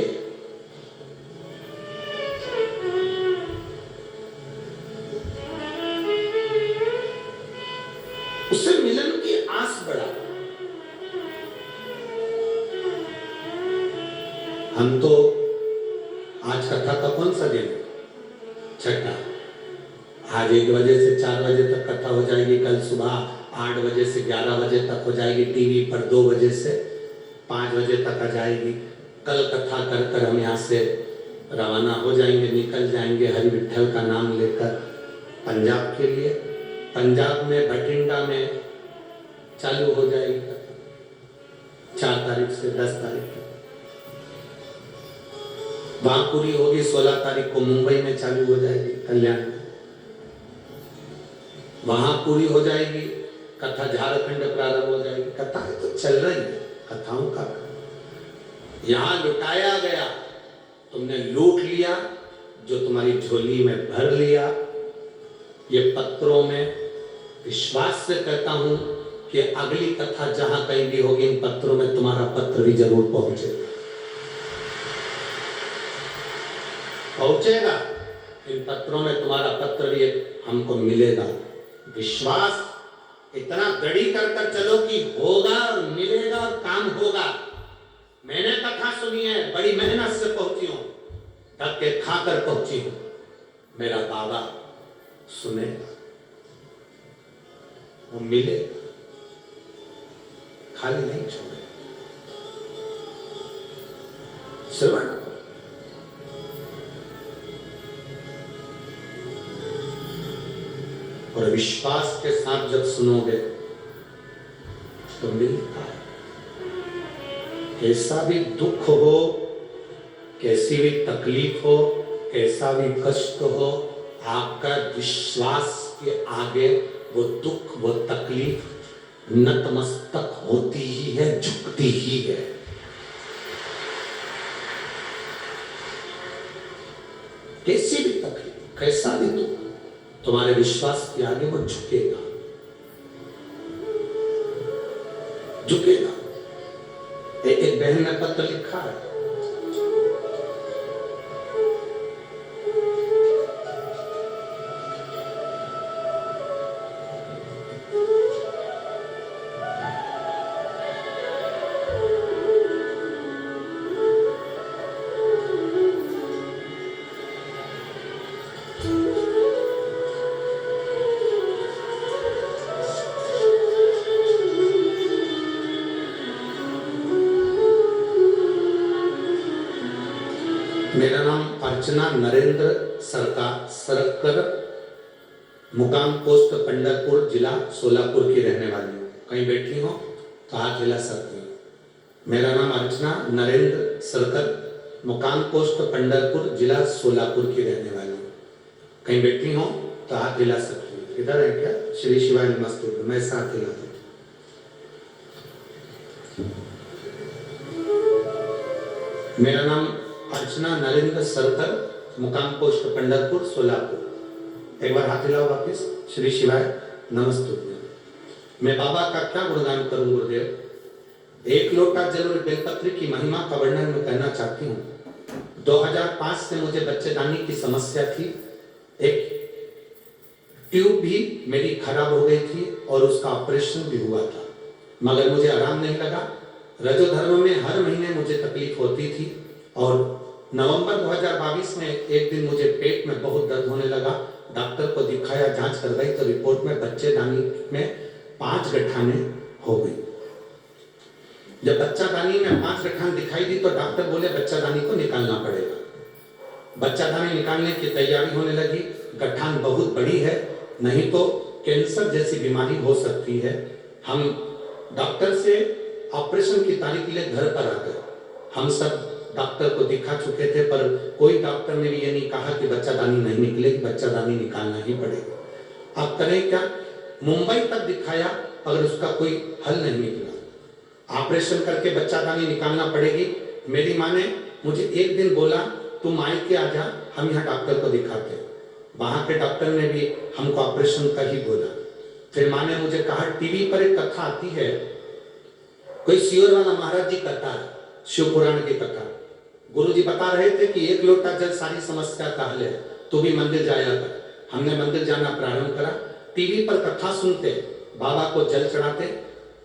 उससे मिलन की आस बढ़ा। हम तो आज कथा का कौन सा दिन? छठा। आज 1 बजे से 4 बजे तक कथा हो जाएगी, कल सुबह 8 बजे से 11 बजे तक हो जाएगी, टीवी पर 2 बजे से 5 बजे तक आ जाएगी। कल कथा कर कर हम यहाँ से रवाना हो जाएंगे, निकल जाएंगे हरि विठल का नाम लेकर पंजाब के लिए। पंजाब में भटिंडा में चालू हो जाएगी कथा 4 तारीख से 10 तारीख तक। वहां पूरी होगी 16 तारीख को मुंबई में चालू हो जाएगी कल्याण में। वहां पूरी हो जाएगी कथा, झारखंड प्रारंभ हो जाएगी। कथा तो चल रही है, कथाओं का यहां लुटाया गया, तुमने लूट लिया, जो तुम्हारी झोली में भर लिया। ये पत्रों में विश्वास से कहता हूं कि अगली कथा जहां कहीं भी होगी, इन पत्रों में तुम्हारा पत्र भी जरूर पहुंचेगा, पहुंचेगा। इन पत्रों में तुम्हारा पत्र भी हमको मिलेगा। विश्वास इतना दृढ़ कर चलो कि होगा और मिलेगा और काम होगा। मैंने कथा सुनी है, बड़ी मेहनत से पहुंची हूं, धक्के खाकर पहुंची हूं। मेरा बाबा सुने, वो मिले, खाली नहीं छोड़े। श्रवण और विश्वास के साथ जब सुनोगे तो मिलता है। कैसा भी दुख हो, कैसी भी तकलीफ हो, कैसा भी कष्ट हो, आपका विश्वास के आगे वो दुख, वो तकलीफ नतमस्तक होती ही है, झुकती ही है। कैसी भी तकलीफ, कैसा भी दुख, तुम्हारे विश्वास के आगे वो झुकेगा, झुकेगा। एक बहन ने पत्र लिखा है, मेरा नाम अर्चना नरेंद्र सरकर, मुकाम पोस्ट पंढरपुर, जिला सोलापुर की रहने वाली हूँ। कहीं बैठी हो तो हाथ हिला सकती हूँ। मेरा नाम अर्चना नरेंद्र सरकर, मुकाम पोस्ट पंढरपुर, जिला सोलापुर की रहने वाली हूँ। कहीं बैठी हो तो हाथ हिला सकती हूँ। इधर है क्या? श्री शिवाय नमस्तुभ्यं, मैं साथ हिला दूँ। मेरा नाम अर्चना नरेंद्र सरकर, मुकाम पोस्ट पंढरपुर, सोलापुर। एक बार हाथ हिलाओ वापिस। श्री शिवाय नमस्तुभ्यं। मैं बाबा का क्या गुणगान करूं गुरुदेव? एक लोटा जल और बेलपत्र की महिमा का वर्णन मैं करना चाहती हूँ। 2005 से मुझे बच्चेदानी की समस्या थी। एक ट्यूब भी मेरी खराब हो गई थी और उसका ऑपरेशन भी हुआ था, मगर मुझे आराम नहीं लगा। रजोधर्म में हर महीने मुझे तकलीफ होती थी और नवंबर 2022 में एक दिन मुझे पेट में बहुत दर्द होने लगा। डॉक्टर को दिखाया, जांच करवाई तो रिपोर्ट में बच्चेदानी में 5 गठाने हो गई। जब बच्चादानी में 5 गठान दिखाई दी तो डॉक्टर बोले बच्चादानी को निकालना पड़ेगा। बच्चादानी निकालने की तैयारी होने लगी। गठान बहुत बड़ी है, नहीं तो कैंसर जैसी बीमारी हो सकती है। हम डॉक्टर से ऑपरेशन की तारीख के लिए घर पर आ गए। हम सब डॉक्टर को दिखा चुके थे, पर कोई डॉक्टर ने भी ये नहीं कहा कि बच्चादानी नहीं निकलेगी, बच्चादानी निकालना ही पड़ेगा। अब करें क्या? मुंबई तक दिखाया, अगर उसका कोई हल नहीं निकला। ऑपरेशन करके बच्चादानी निकालना पड़ेगी। मेरी माँ ने मुझे एक दिन बोला, तुम मायके आ जा, हम यहाँ डॉक्टर को दिखाते हैं। वहां के डॉक्टर ने भी हमको ऑपरेशन का ही बोला। फिर माँ ने मुझे कहा, टीवी पर एक कथा आती है, कोई सियोर वाला महाराज जी कथा है, शिव पुराण की कथा। गुरुजी बता रहे थे कि एक लोटा जल सारी समस्या का हल है, तू भी मंदिर जाया कर। हमने मंदिर जाना प्रारंभ करा। टीवी पर कथा सुनते, बाबा को जल चढ़ाते।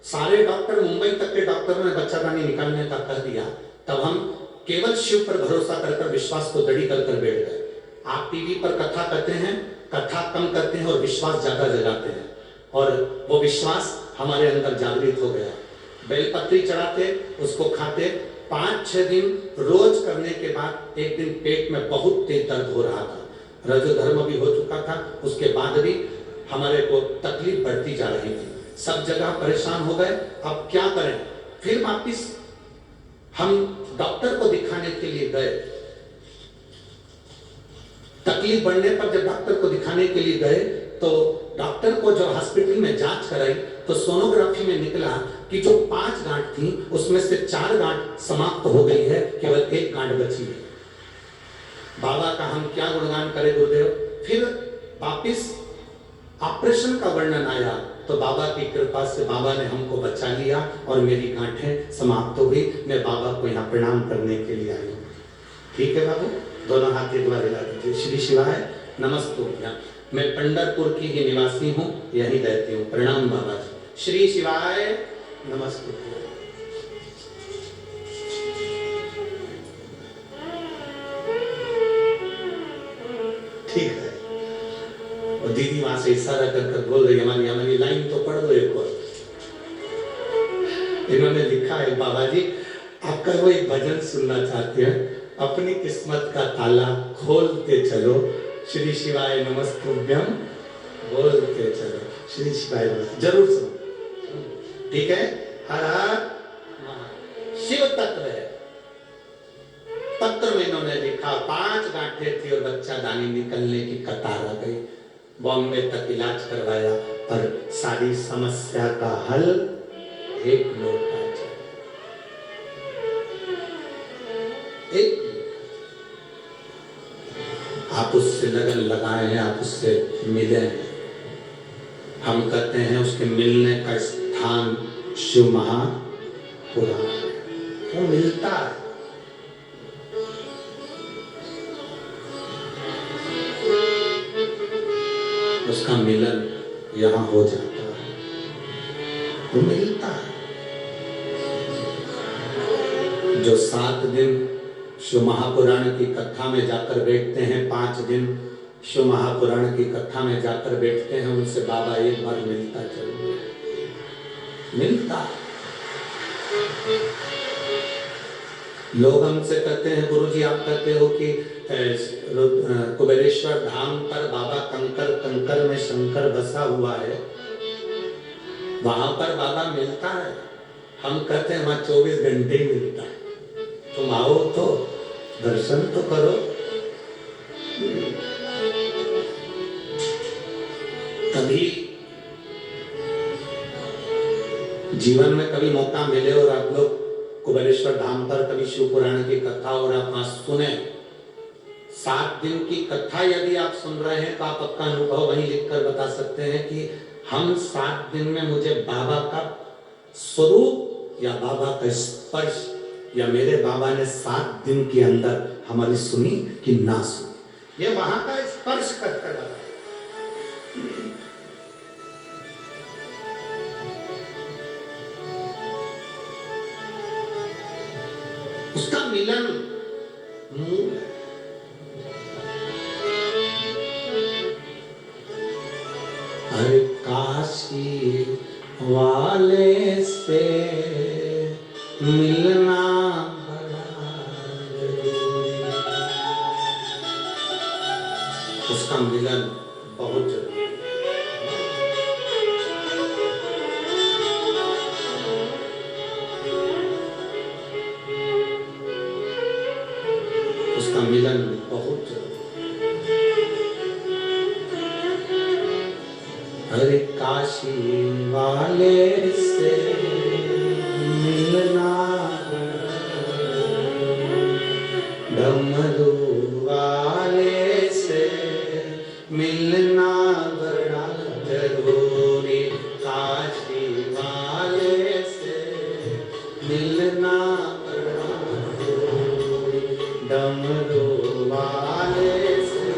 सारे डॉक्टर, मुंबई तक के डॉक्टरों ने बच्चादानी निकालने का कह दिया। तब हम केवल शिव पर भरोसा कर विश्वास को दृढ़ कर बैठ गए। आप टीवी पर कथा करते हैं, कथा कम करते हैं और विश्वास ज्यादा जगाते हैं, और वो विश्वास हमारे अंदर जागृत हो गया। बेलपत्री चढ़ाते, उसको खाते। 5-6 दिन रोज करने के बाद एक दिन पेट में बहुत तेज दर्द हो रहा था। रजोधर्म भी हो चुका था, उसके बाद भी हमारे को तकलीफ बढ़ती जा रही थी। सब जगह परेशान हो गए। अब क्या करें? फिर वापिस हम डॉक्टर को दिखाने के लिए गए। तकलीफ बढ़ने पर जब डॉक्टर को दिखाने के लिए गए तो डॉक्टर को जो हॉस्पिटल में जांच कराई तो सोनोग्राफी में निकला कि जो 5 गांठ थी उसमें से 4 गांठ समाप्त हो गई है, केवल 1 गांठ बची है। बाबा का हम क्या गुणगान करें गुरुदेव। फिर वापिस ऑपरेशन का वर्णन आया तो बाबा की कृपा से बाबा ने हमको बचा लिया और मेरी गांठें समाप्त हो गई। मैं बाबा को यहाँ प्रणाम करने के लिए आई हूँ। ठीक है बाबू, दोनों हाथ एक बार हिला दीजिए। श्री शिवाय नमस्तुभ्यं। मैं पंढरपुर की ही निवासी हूँ, यही रहती हूँ। प्रणाम बाबा जी। श्री शिवाय नमस्तुभ्यं। ठीक है। और दीदी वहां से इशारा कर बोल रही, हमारी लाइन तो पढ़ दो एक और। इन्होंने लिखा है, बाबा जी आपका वो एक भजन सुनना चाहते हैं, अपनी किस्मत का ताला खोलते चलो, श्री शिवाय नमस्तुभ्यं बोलते चलो। श्री शिवाय जरूर सुनो, ठीक है। हर हर शिव तत्व है। पत्र में इन्होंने लिखा 5 गांठें थी और बच्चादानी निकलने की कतार आ गई। बॉम्बे तक इलाज करवाया पर सारी समस्या का हल एक लोटा जल। एक आप उससे लगन लगाए हैं, आप उससे मिले हैं। हम कहते हैं उसके मिलने का स्थान शिव महापुराण, वो मिलता है। उसका मिलन यहाँ हो जाता है, वो मिलता है। जो 7 दिन शिव महापुराण की कथा में जाकर बैठते हैं, 5 दिन शिव महापुराण की कथा में जाकर बैठते हैं, उनसे बाबा एक बार मिलता जरूर है, मिलता। लोग हमसे कहते हैं, गुरुजी आप कहते हो कि कुबेरेश्वर धाम पर बाबा कंकर में शंकर बसा हुआ है, वहां पर बाबा मिलता है। हम कहते हैं वहां 24 घंटे ही मिलता है। तुम आओ तो दर्शन तो करो। कभी जीवन में कभी मौका मिले और आप लोग कुबेरेश्वर धाम पर कभी शिव पुराण की कथा और आप वहां सुने, 7 दिन की कथा यदि आप सुन रहे हैं तो आप अपना अनुभव वहीं लिखकर बता सकते हैं कि हम 7 दिन में मुझे बाबा का स्वरूप या बाबा का स्पर्श या मेरे बाबा ने 7 दिन के अंदर हमारी सुनी कि ना सुनी, ये वहां का स्पर्श करके लगा। उसका मिलन मूल है। हर काशी वाले से मिलना बड़ा जरूरी, उसका मिलन बहुत जरूरी है। उसका मिलन बहुत जरूरी है। हर काशी वाले से मिलना, डमरू वाले से मिलना बड़ा जरूरी, काशी वाले से मिलना बड़ा जरूरी, डमरू वाले से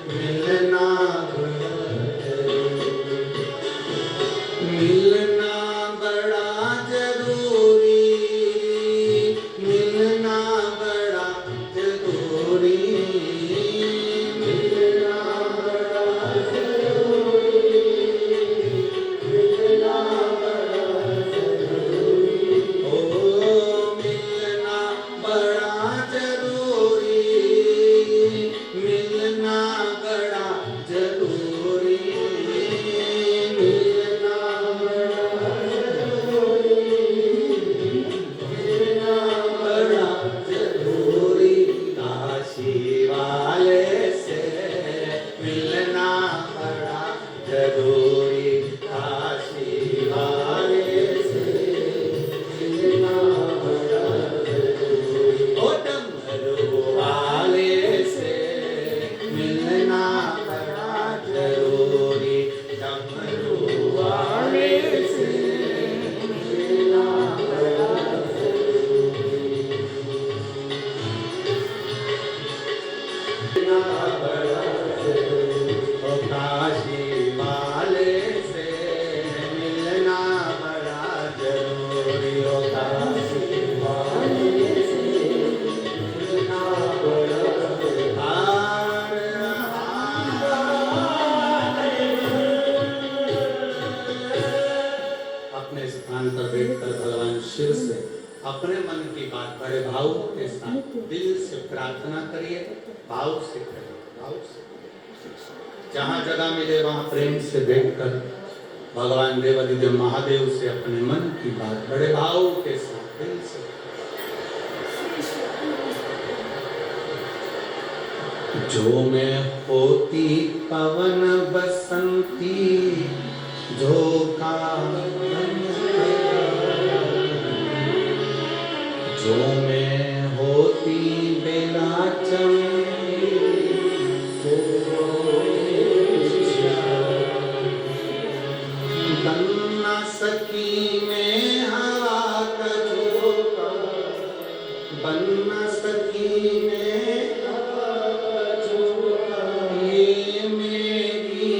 मिलना बड़ा जरूरी, मिलना बड़ा जरूरी, मिलना बड़ा जरूरी, मिलना बड़ा जरूरी, मिलना बड़ा जरूरी, ओ मिलना बड़ा जरूरी, मिलना बड़ा जरूरी, मिलना बड़ा जरूरी, मिलना बड़ा जरूरी, काशी वाले से मिलना बड़ा जरूरी, काशी वाले से मिलना बड़ा जरूरी, ओ डमरू वाले से मिलना बड़ा जरूरी, डमरू वाले से मिलना बड़ा जरूरी, मिलना बड़ा जरूरी, ओ काशी वाले से मिलना बड़ा जरूरी, ओ काशी वाले से मिलना बड़ा जरूरी। अपने स्थान पर बैठकर भगवान शिव से अपने मन की बात बड़े भाव के साथ दिल से प्रार्थना करिए, भाव से करिए, भाव से। जहाँ जगह मिले वहाँ प्रेम से बैठकर भगवान देवादिदेव महादेव से अपने मन की बात बड़े भाव के साथ दिल से। जो मैं होती पवन बसंती झोंका बन गया, जो मैं होती बेला चमेली बनना सकी मैं हवा का झोंका, बनना सकी मैं हवा का झोंका, ये मेरी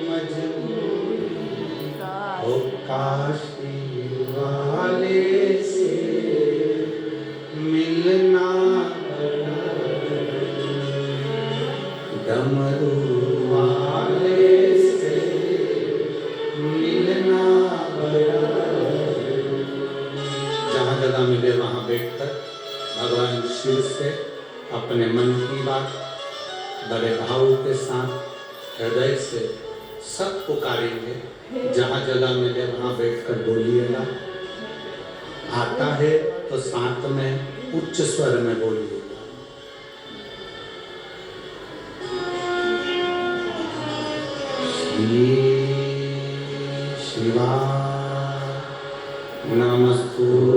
मजबूरी, ओ काशी वाले से मिलना बड़ा जरूरी, डमरू वाले से मिलना बड़ा जरूरी। जहाँ जगह मिले वहाँ बैठकर भगवान शिव से अपने मन की बात बड़े भाव के साथ हृदय से सब पुकारेंगे। जहाँ जगह मिले वहाँ बैठकर बोलिएगा। आता है तो साथ में उच्च स्वर में बोलिएगा। शिवा नमस्तुभ्यं,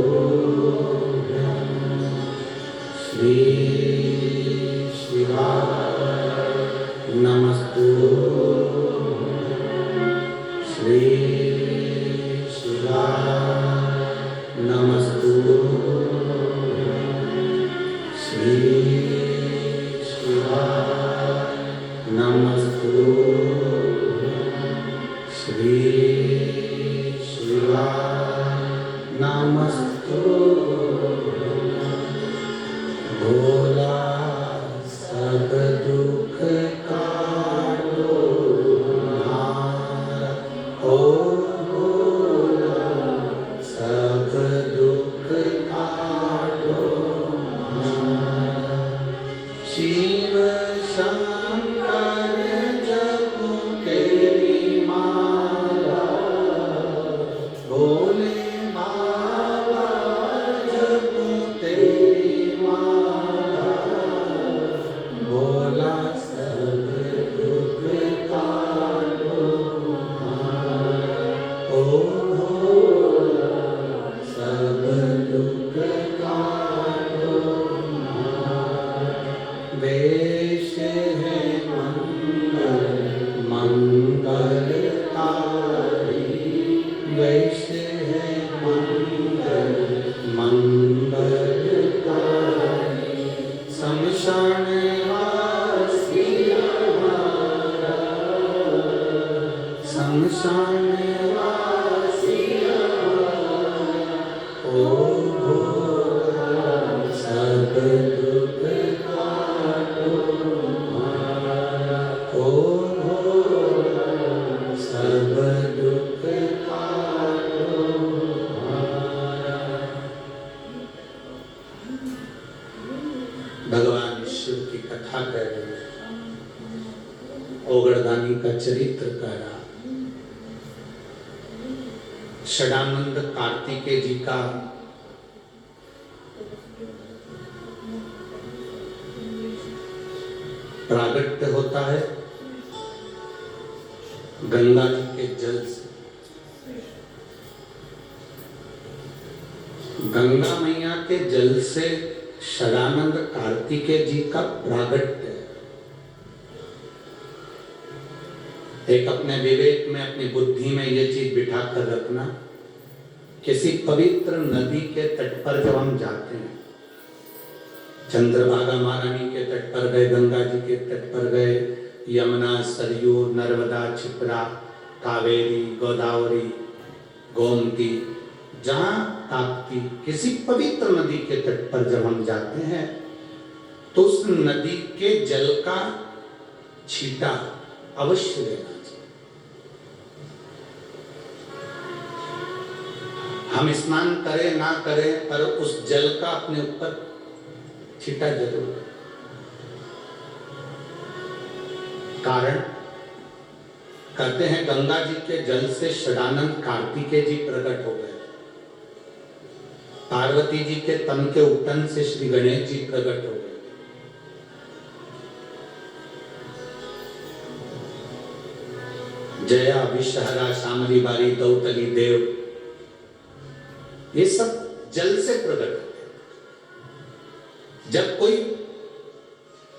श्री शिवा नमस्तुभ्यं, भोला सब दुख काटो हारा। ओ भोला सब दुख काटो हारा। शिव शंकर जपो तेरी माला, भोले बाबा जपो तेरी माला, भोला सब दुख काटो हारा। ओ भोला सब दुख काटो हारा। वेश है मंगल मंगलकारी, वेश है मंगल मंगलकारी, शमशान वासी हमारा, शमशान वासी हमारा। ओ भोला सब दुख काटो हारा। ओ भोला सब दुख काटो हारा। भगवान शिव की कथा कर रही है, ओगरदानी का चरित्र कह रहा, षडानंद कार्तिकेय जी का प्रागट्य होता है गंगा जी के जल से। गंगा मैया के जल से षडानंद कार्तिकेय जी का प्रागट्य है। एक अपने विवेक में, अपनी बुद्धि में ये चीज बिठा कर रखना, किसी पवित्र नदी के तट पर जब हम जाते हैं, चंद्रभागा महारानी के तट पर गए, गंगा जी के तट पर गए, यमुना, सरयू, नर्मदा, क्षिप्रा, कावेरी, गोदावरी, गोमती, जहां ताप्ती, किसी पवित्र नदी के तट पर जब हम जाते हैं तो उस नदी के जल का छींटा अवश्य लेना चाहिए। हम स्नान करें ना करें, पर उस जल का अपने ऊपर छींटा जरूर करें। कारण कहते हैं गंगा जी के जल से षडानंद कार्तिकेय जी प्रकट हो गए, पार्वती जी के तन के उठन से श्री गणेश जी प्रकट हो गए, जया, विषहरा, शामली बारी, दौतली देव, ये सब जल से प्रकट होते हैं। जब कोई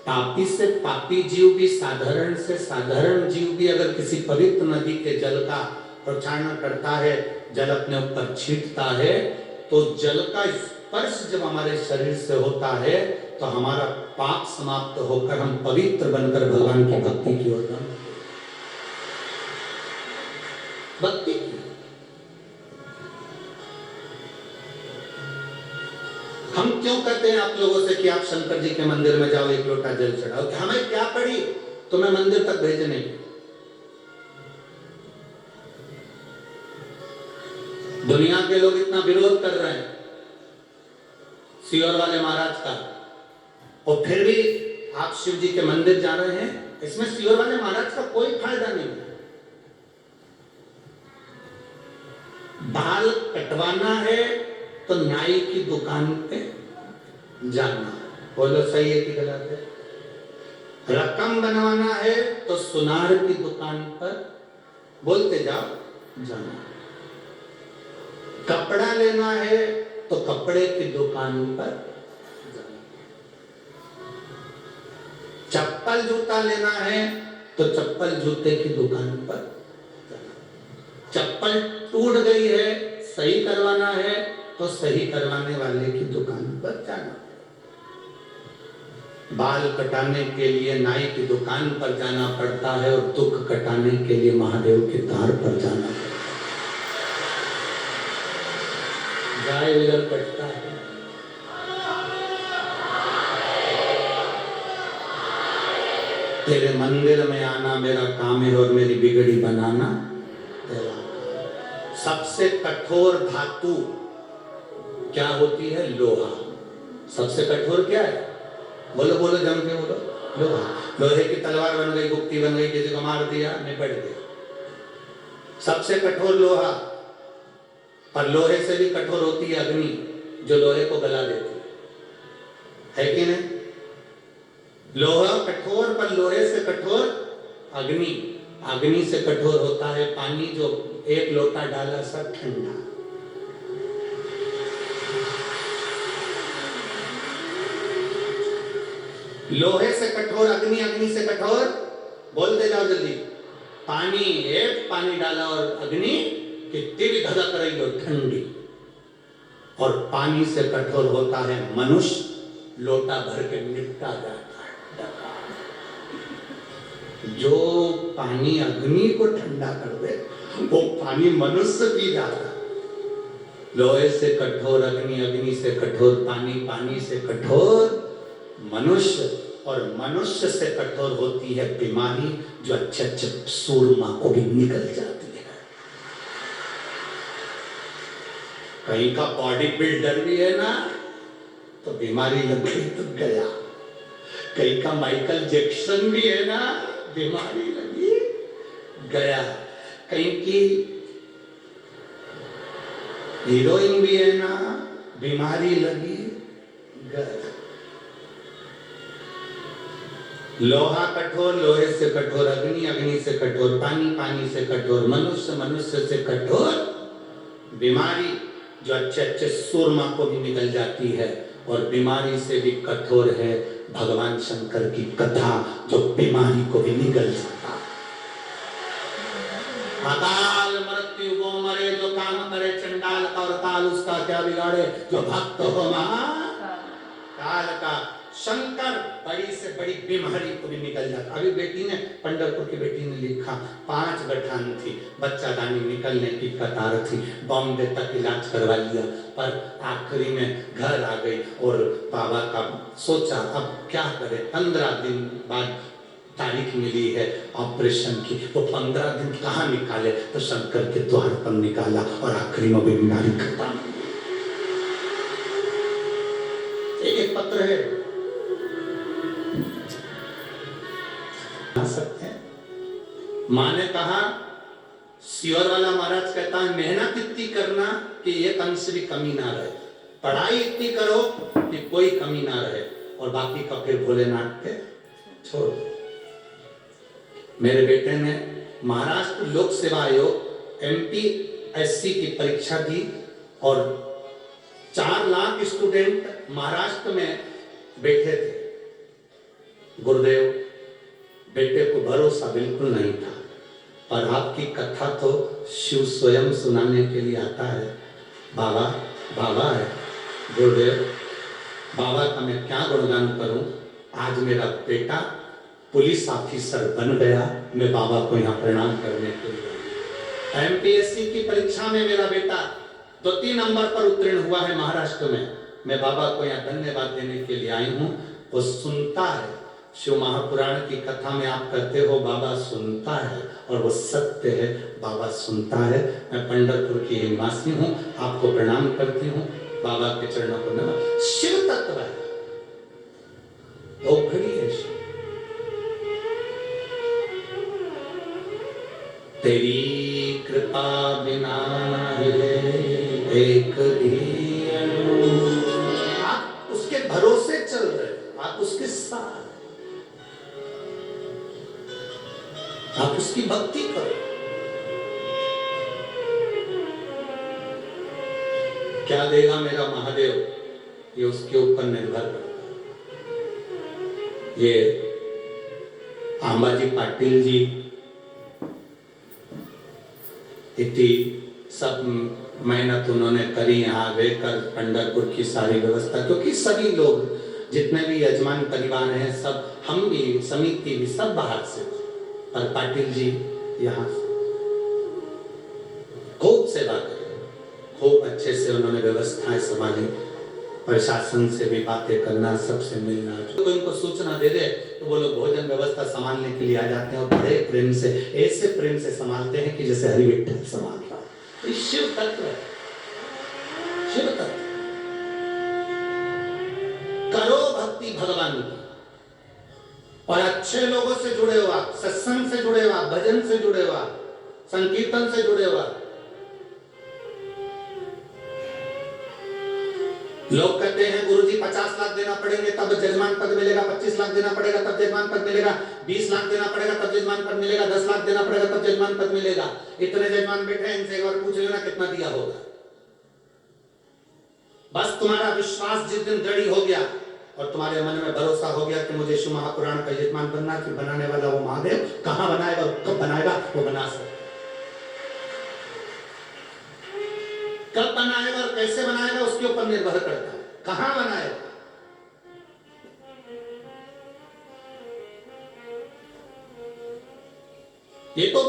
पापी से पापी जीव भी, साधारण से साधारण जीव भी अगर किसी पवित्र नदी के जल का प्रक्षालन करता है, जल अपने ऊपर छींटता है, तो जल का स्पर्श जब हमारे शरीर से होता है तो हमारा पाप समाप्त होकर हम पवित्र बनकर भगवान की भक्ति की ओर बढ़ते हैं। भक्ति की हम क्यों कहते हैं आप लोगों से कि आप शंकर जी के मंदिर में जाओ, एक लोटा जल चढ़ाओ, कि हमें क्या पड़ी तुम्हें मंदिर तक भेजने की? दुनिया के लोग इतना विरोध कर रहे हैं सियोर वाले महाराज का, और फिर भी आप शिव जी के मंदिर जा रहे हैं, इसमें सियोर वाले महाराज का कोई फायदा नहीं है। बाल कटवाना है तो नाई की दुकान पे जाना, बोलो सही है कि गलत है? रकम बनवाना है तो सुनार की दुकान पर बोलते जाओ जाना, कपड़ा लेना है तो कपड़े की दुकान पर जाना, चप्पल जूता लेना है तो चप्पल जूते की दुकान पर जाना, चप्पल टूट गई है सही करवाना है तो सही करवाने वाले की दुकान पर जाना, बाल कटाने के लिए नाई की दुकान पर जाना पड़ता है और दुख कटाने के लिए महादेव के द्वार पर जाना पड़ता है। गाय इधर कटता है, तेरे मंदिर में आना मेरा काम है और मेरी बिगड़ी बनाना तेरा। सबसे कठोर धातु क्या होती है? लोहा। सबसे कठोर क्या है? बोलो बोलो, जम के बोलो। लोहा। लोहे की तलवार बन गई, गुप्ती बन गई, किसी को मार दिया, निपट गया। सबसे कठोर लोहा। पर लोहे से भी कठोर होती है अग्नि, जो लोहे को गला देती है कि नहीं? लोहा कठोर, पर लोहे से कठोर अग्नि। अग्नि से कठोर होता है पानी, जो एक लोटा डाला सब ठंडा। लोहे से कठोर अग्नि, अग्नि से कठोर, बोलते जाओ जल्दी, पानी। एक पानी डाला और अग्नि कितनी भी धधक रही हो ठंडी। और पानी से कठोर होता है मनुष्य, लोटा भर के निपटा जाता है। जो पानी अग्नि को ठंडा कर दे वो पानी मनुष्य पी जाता है। लोहे से कठोर अग्नि, अग्नि से कठोर पानी, पानी से कठोर मनुष्य, और मनुष्य से कठोर होती है बीमारी, जो अच्छे अच्छे सूरमा को भी निकल जाती है। कहीं का बॉडी बिल्डर भी है ना, तो बीमारी लग गई तो गया। कहीं का माइकल जैक्सन भी है ना, बीमारी लगी गया। कहीं की हीरोइन भी है ना, बीमारी लगी गया। लोहा कठोर, लोहे से कठोर अग्नि, अग्नि से कठोर पानी, पानी से कठोर मनुष्य, मनुष्य से कठोर बीमारी, जो अच्छे अच्छे सूरमा को भी निकल जाती है। और बीमारी से भी कठोर है भगवान शंकर की कथा, जो बीमारी को भी निकल जाता। अकाल मृत्यु वो मरे, जो काम करे चंडाल का, और काल उसका क्या बिगाड़े, जो भक्त हो महाकाल का। शंकर बड़ी से बड़ी बीमारी को भी निकल जाता। अभी बेटी ने, पंढरपुर की बेटी ने लिखा, 5 गठान थी, बच्चादानी निकलने की कतार थी, बॉम्बे तक इलाज करवा लिया, पर आखिरी में घर आ गई। और बाबा का सोचा अब क्या करे, 15 दिन बाद तारीख मिली है ऑपरेशन की, वो 15 दिन कहाँ निकाले, तो शंकर के द्वार पर निकाला और आखिरी में बीमारी खत्म। एक पत्र है सकते हैं। माँ ने कहा, सियोर वाला महाराज कहता है, मेहनत इतनी करना कि एक अंश भी कमी ना रहे, पढ़ाई इतनी करो कि कोई कमी ना रहे, और बाकी का फिर भोलेनाथ पे छोड़ो। मेरे बेटे ने महाराष्ट्र लोक सेवा आयोग MPSC की परीक्षा दी, और 4 लाख स्टूडेंट महाराष्ट्र में बैठे थे। गुरुदेव, बेटे को भरोसा बिल्कुल नहीं था, पर आपकी कथा तो शिव स्वयं सुनाने के लिए आता है। बाबा बाबा है गुरुदेव, बाबा का मैं क्या गुणगान करूं। आज मेरा बेटा पुलिस ऑफिसर बन गया, मैं बाबा को यहाँ प्रणाम करने के लिए। MPSC की परीक्षा में मेरा बेटा 2-3 नंबर पर उत्तीर्ण हुआ है महाराष्ट्र में। मैं बाबा को यहाँ धन्यवाद देने के लिए आई हूँ। वो सुनता है, शिव महापुराण की कथा में आप कहते हो बाबा सुनता है, और वो सत्य है, बाबा सुनता है। मैं पंढरपुर की निवासी हूँ, आपको प्रणाम करती हूँ, बाबा के चरणों को नमन। शिव तत्व है, धोखड़ी है शिव। तेरी कृपा बिना हिले एक भी अणु। आप उसके भरोसे चल रहे, आप उसके साथ, आप उसकी भक्ति करो। क्या देगा मेरा महादेव, ये उसके ऊपर निर्भर करता है। ये आंबाजी पाटिल जी इतनी सब मेहनत उन्होंने करी, यहाँ रहकर पंढरपुर की सारी व्यवस्था, क्योंकि सभी लोग जितने भी यजमान परिवार हैं, सब हम भी, समिति भी, सब बाहर से, पर पाटिल जी यहाँ खूब सेवा करी, खूब अच्छे से उन्होंने व्यवस्थाएं संभाली। प्रशासन से भी बातें करना, सबसे मिलना। कोई उनको सूचना दे दे तो वो लोग भोजन व्यवस्था संभालने के लिए आ जाते हैं और बड़े प्रेम से, ऐसे प्रेम से संभालते हैं कि जैसे हरि विठ्ठल संभाल रहा है। शिव तत्व है, शिव तत्व। करो भक्ति भगवान की, और अच्छे लोगों से जुड़े हुआ, सत्संग से जुड़े हुआ, भजन से जुड़े हुआ, संकीर्तन से जुड़े हुआ। लोग कहते हैं गुरुजी 50 लाख देना पड़ेंगे तब जजमान पद मिलेगा, 25 लाख देना पड़ेगा तब जजमान पद मिलेगा, 20 लाख देना पड़ेगा तब जजमान पद मिलेगा, 10 लाख देना पड़ेगा तब जजमान पद मिलेगा। इतने जजमान बैठे हैं, इनसे एक बार पूछ लेना कितना दिया होगा। बस तुम्हारा विश्वास जिस दिन दृढ़ हो गया और तुम्हारे मन में भरोसा हो गया कि मुझे शिव महापुराण का यजमान बनना, कि बनाने वाला वो महादेव, कहां बनाएगा, कब बनाएगा, वो बना सकता। कब बनाएगा और कैसे बनाएगा उसके ऊपर निर्भर करता है, कहां बनाएगा। ये तो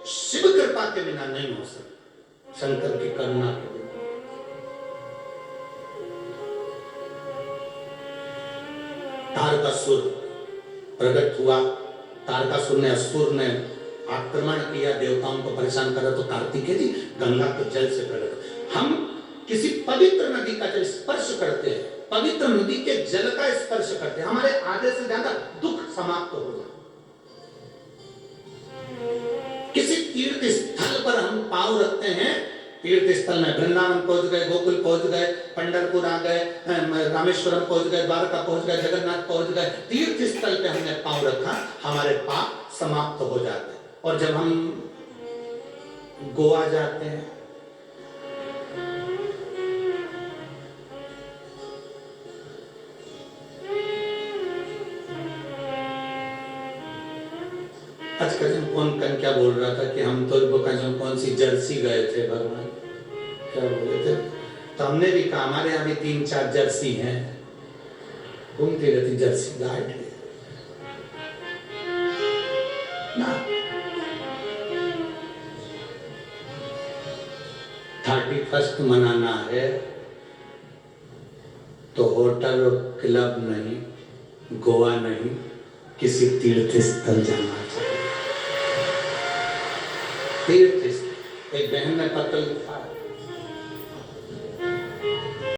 शिव कृपा के बिना नहीं हो सकता, शंकर की करुणा के बिना। तारकासुर प्रकट हुआ, तारकासुर ने, असुर ने आक्रमण किया, देवताओं को परेशान करा, तो कार्तिकेय जी गंगा के जल से प्रकट। हम किसी पवित्र नदी का जब स्पर्श करते हैं, पवित्र नदी के जल का स्पर्श करते हैं, हमारे आधे से ज्यादा दुख समाप्त हो जाए। किसी तीर्थ स्थल पर हम पांव रखते हैं, तीर्थ स्थल में वृंदावन पहुंच गए, गोकुल पहुंच गए, पंढरपुर आ गए, रामेश्वरम पहुंच गए, द्वारका पहुंच गए, जगन्नाथ पहुंच गए, तीर्थ स्थल पे हमने पांव रखा, हमारे पाप समाप्त हो जाते हैं। और जब हम गोवा जाते हैं, आजकल कौन क्या बोल रहा था कि हम तो कौन सी जर्सी गए थे, भगवान क्या बोल रहे थे, तो हमने भी कहा हमारे यहाँ भी 3-4 जर्सी हैं, घूमती रहती जर्सी गाय ना। 31st मनाना है तो होटल और क्लब नहीं, गोवा नहीं, किसी तीर्थ स्थल जाना चाहिए। तीर्थ स्थल। एक बहन ने पत्र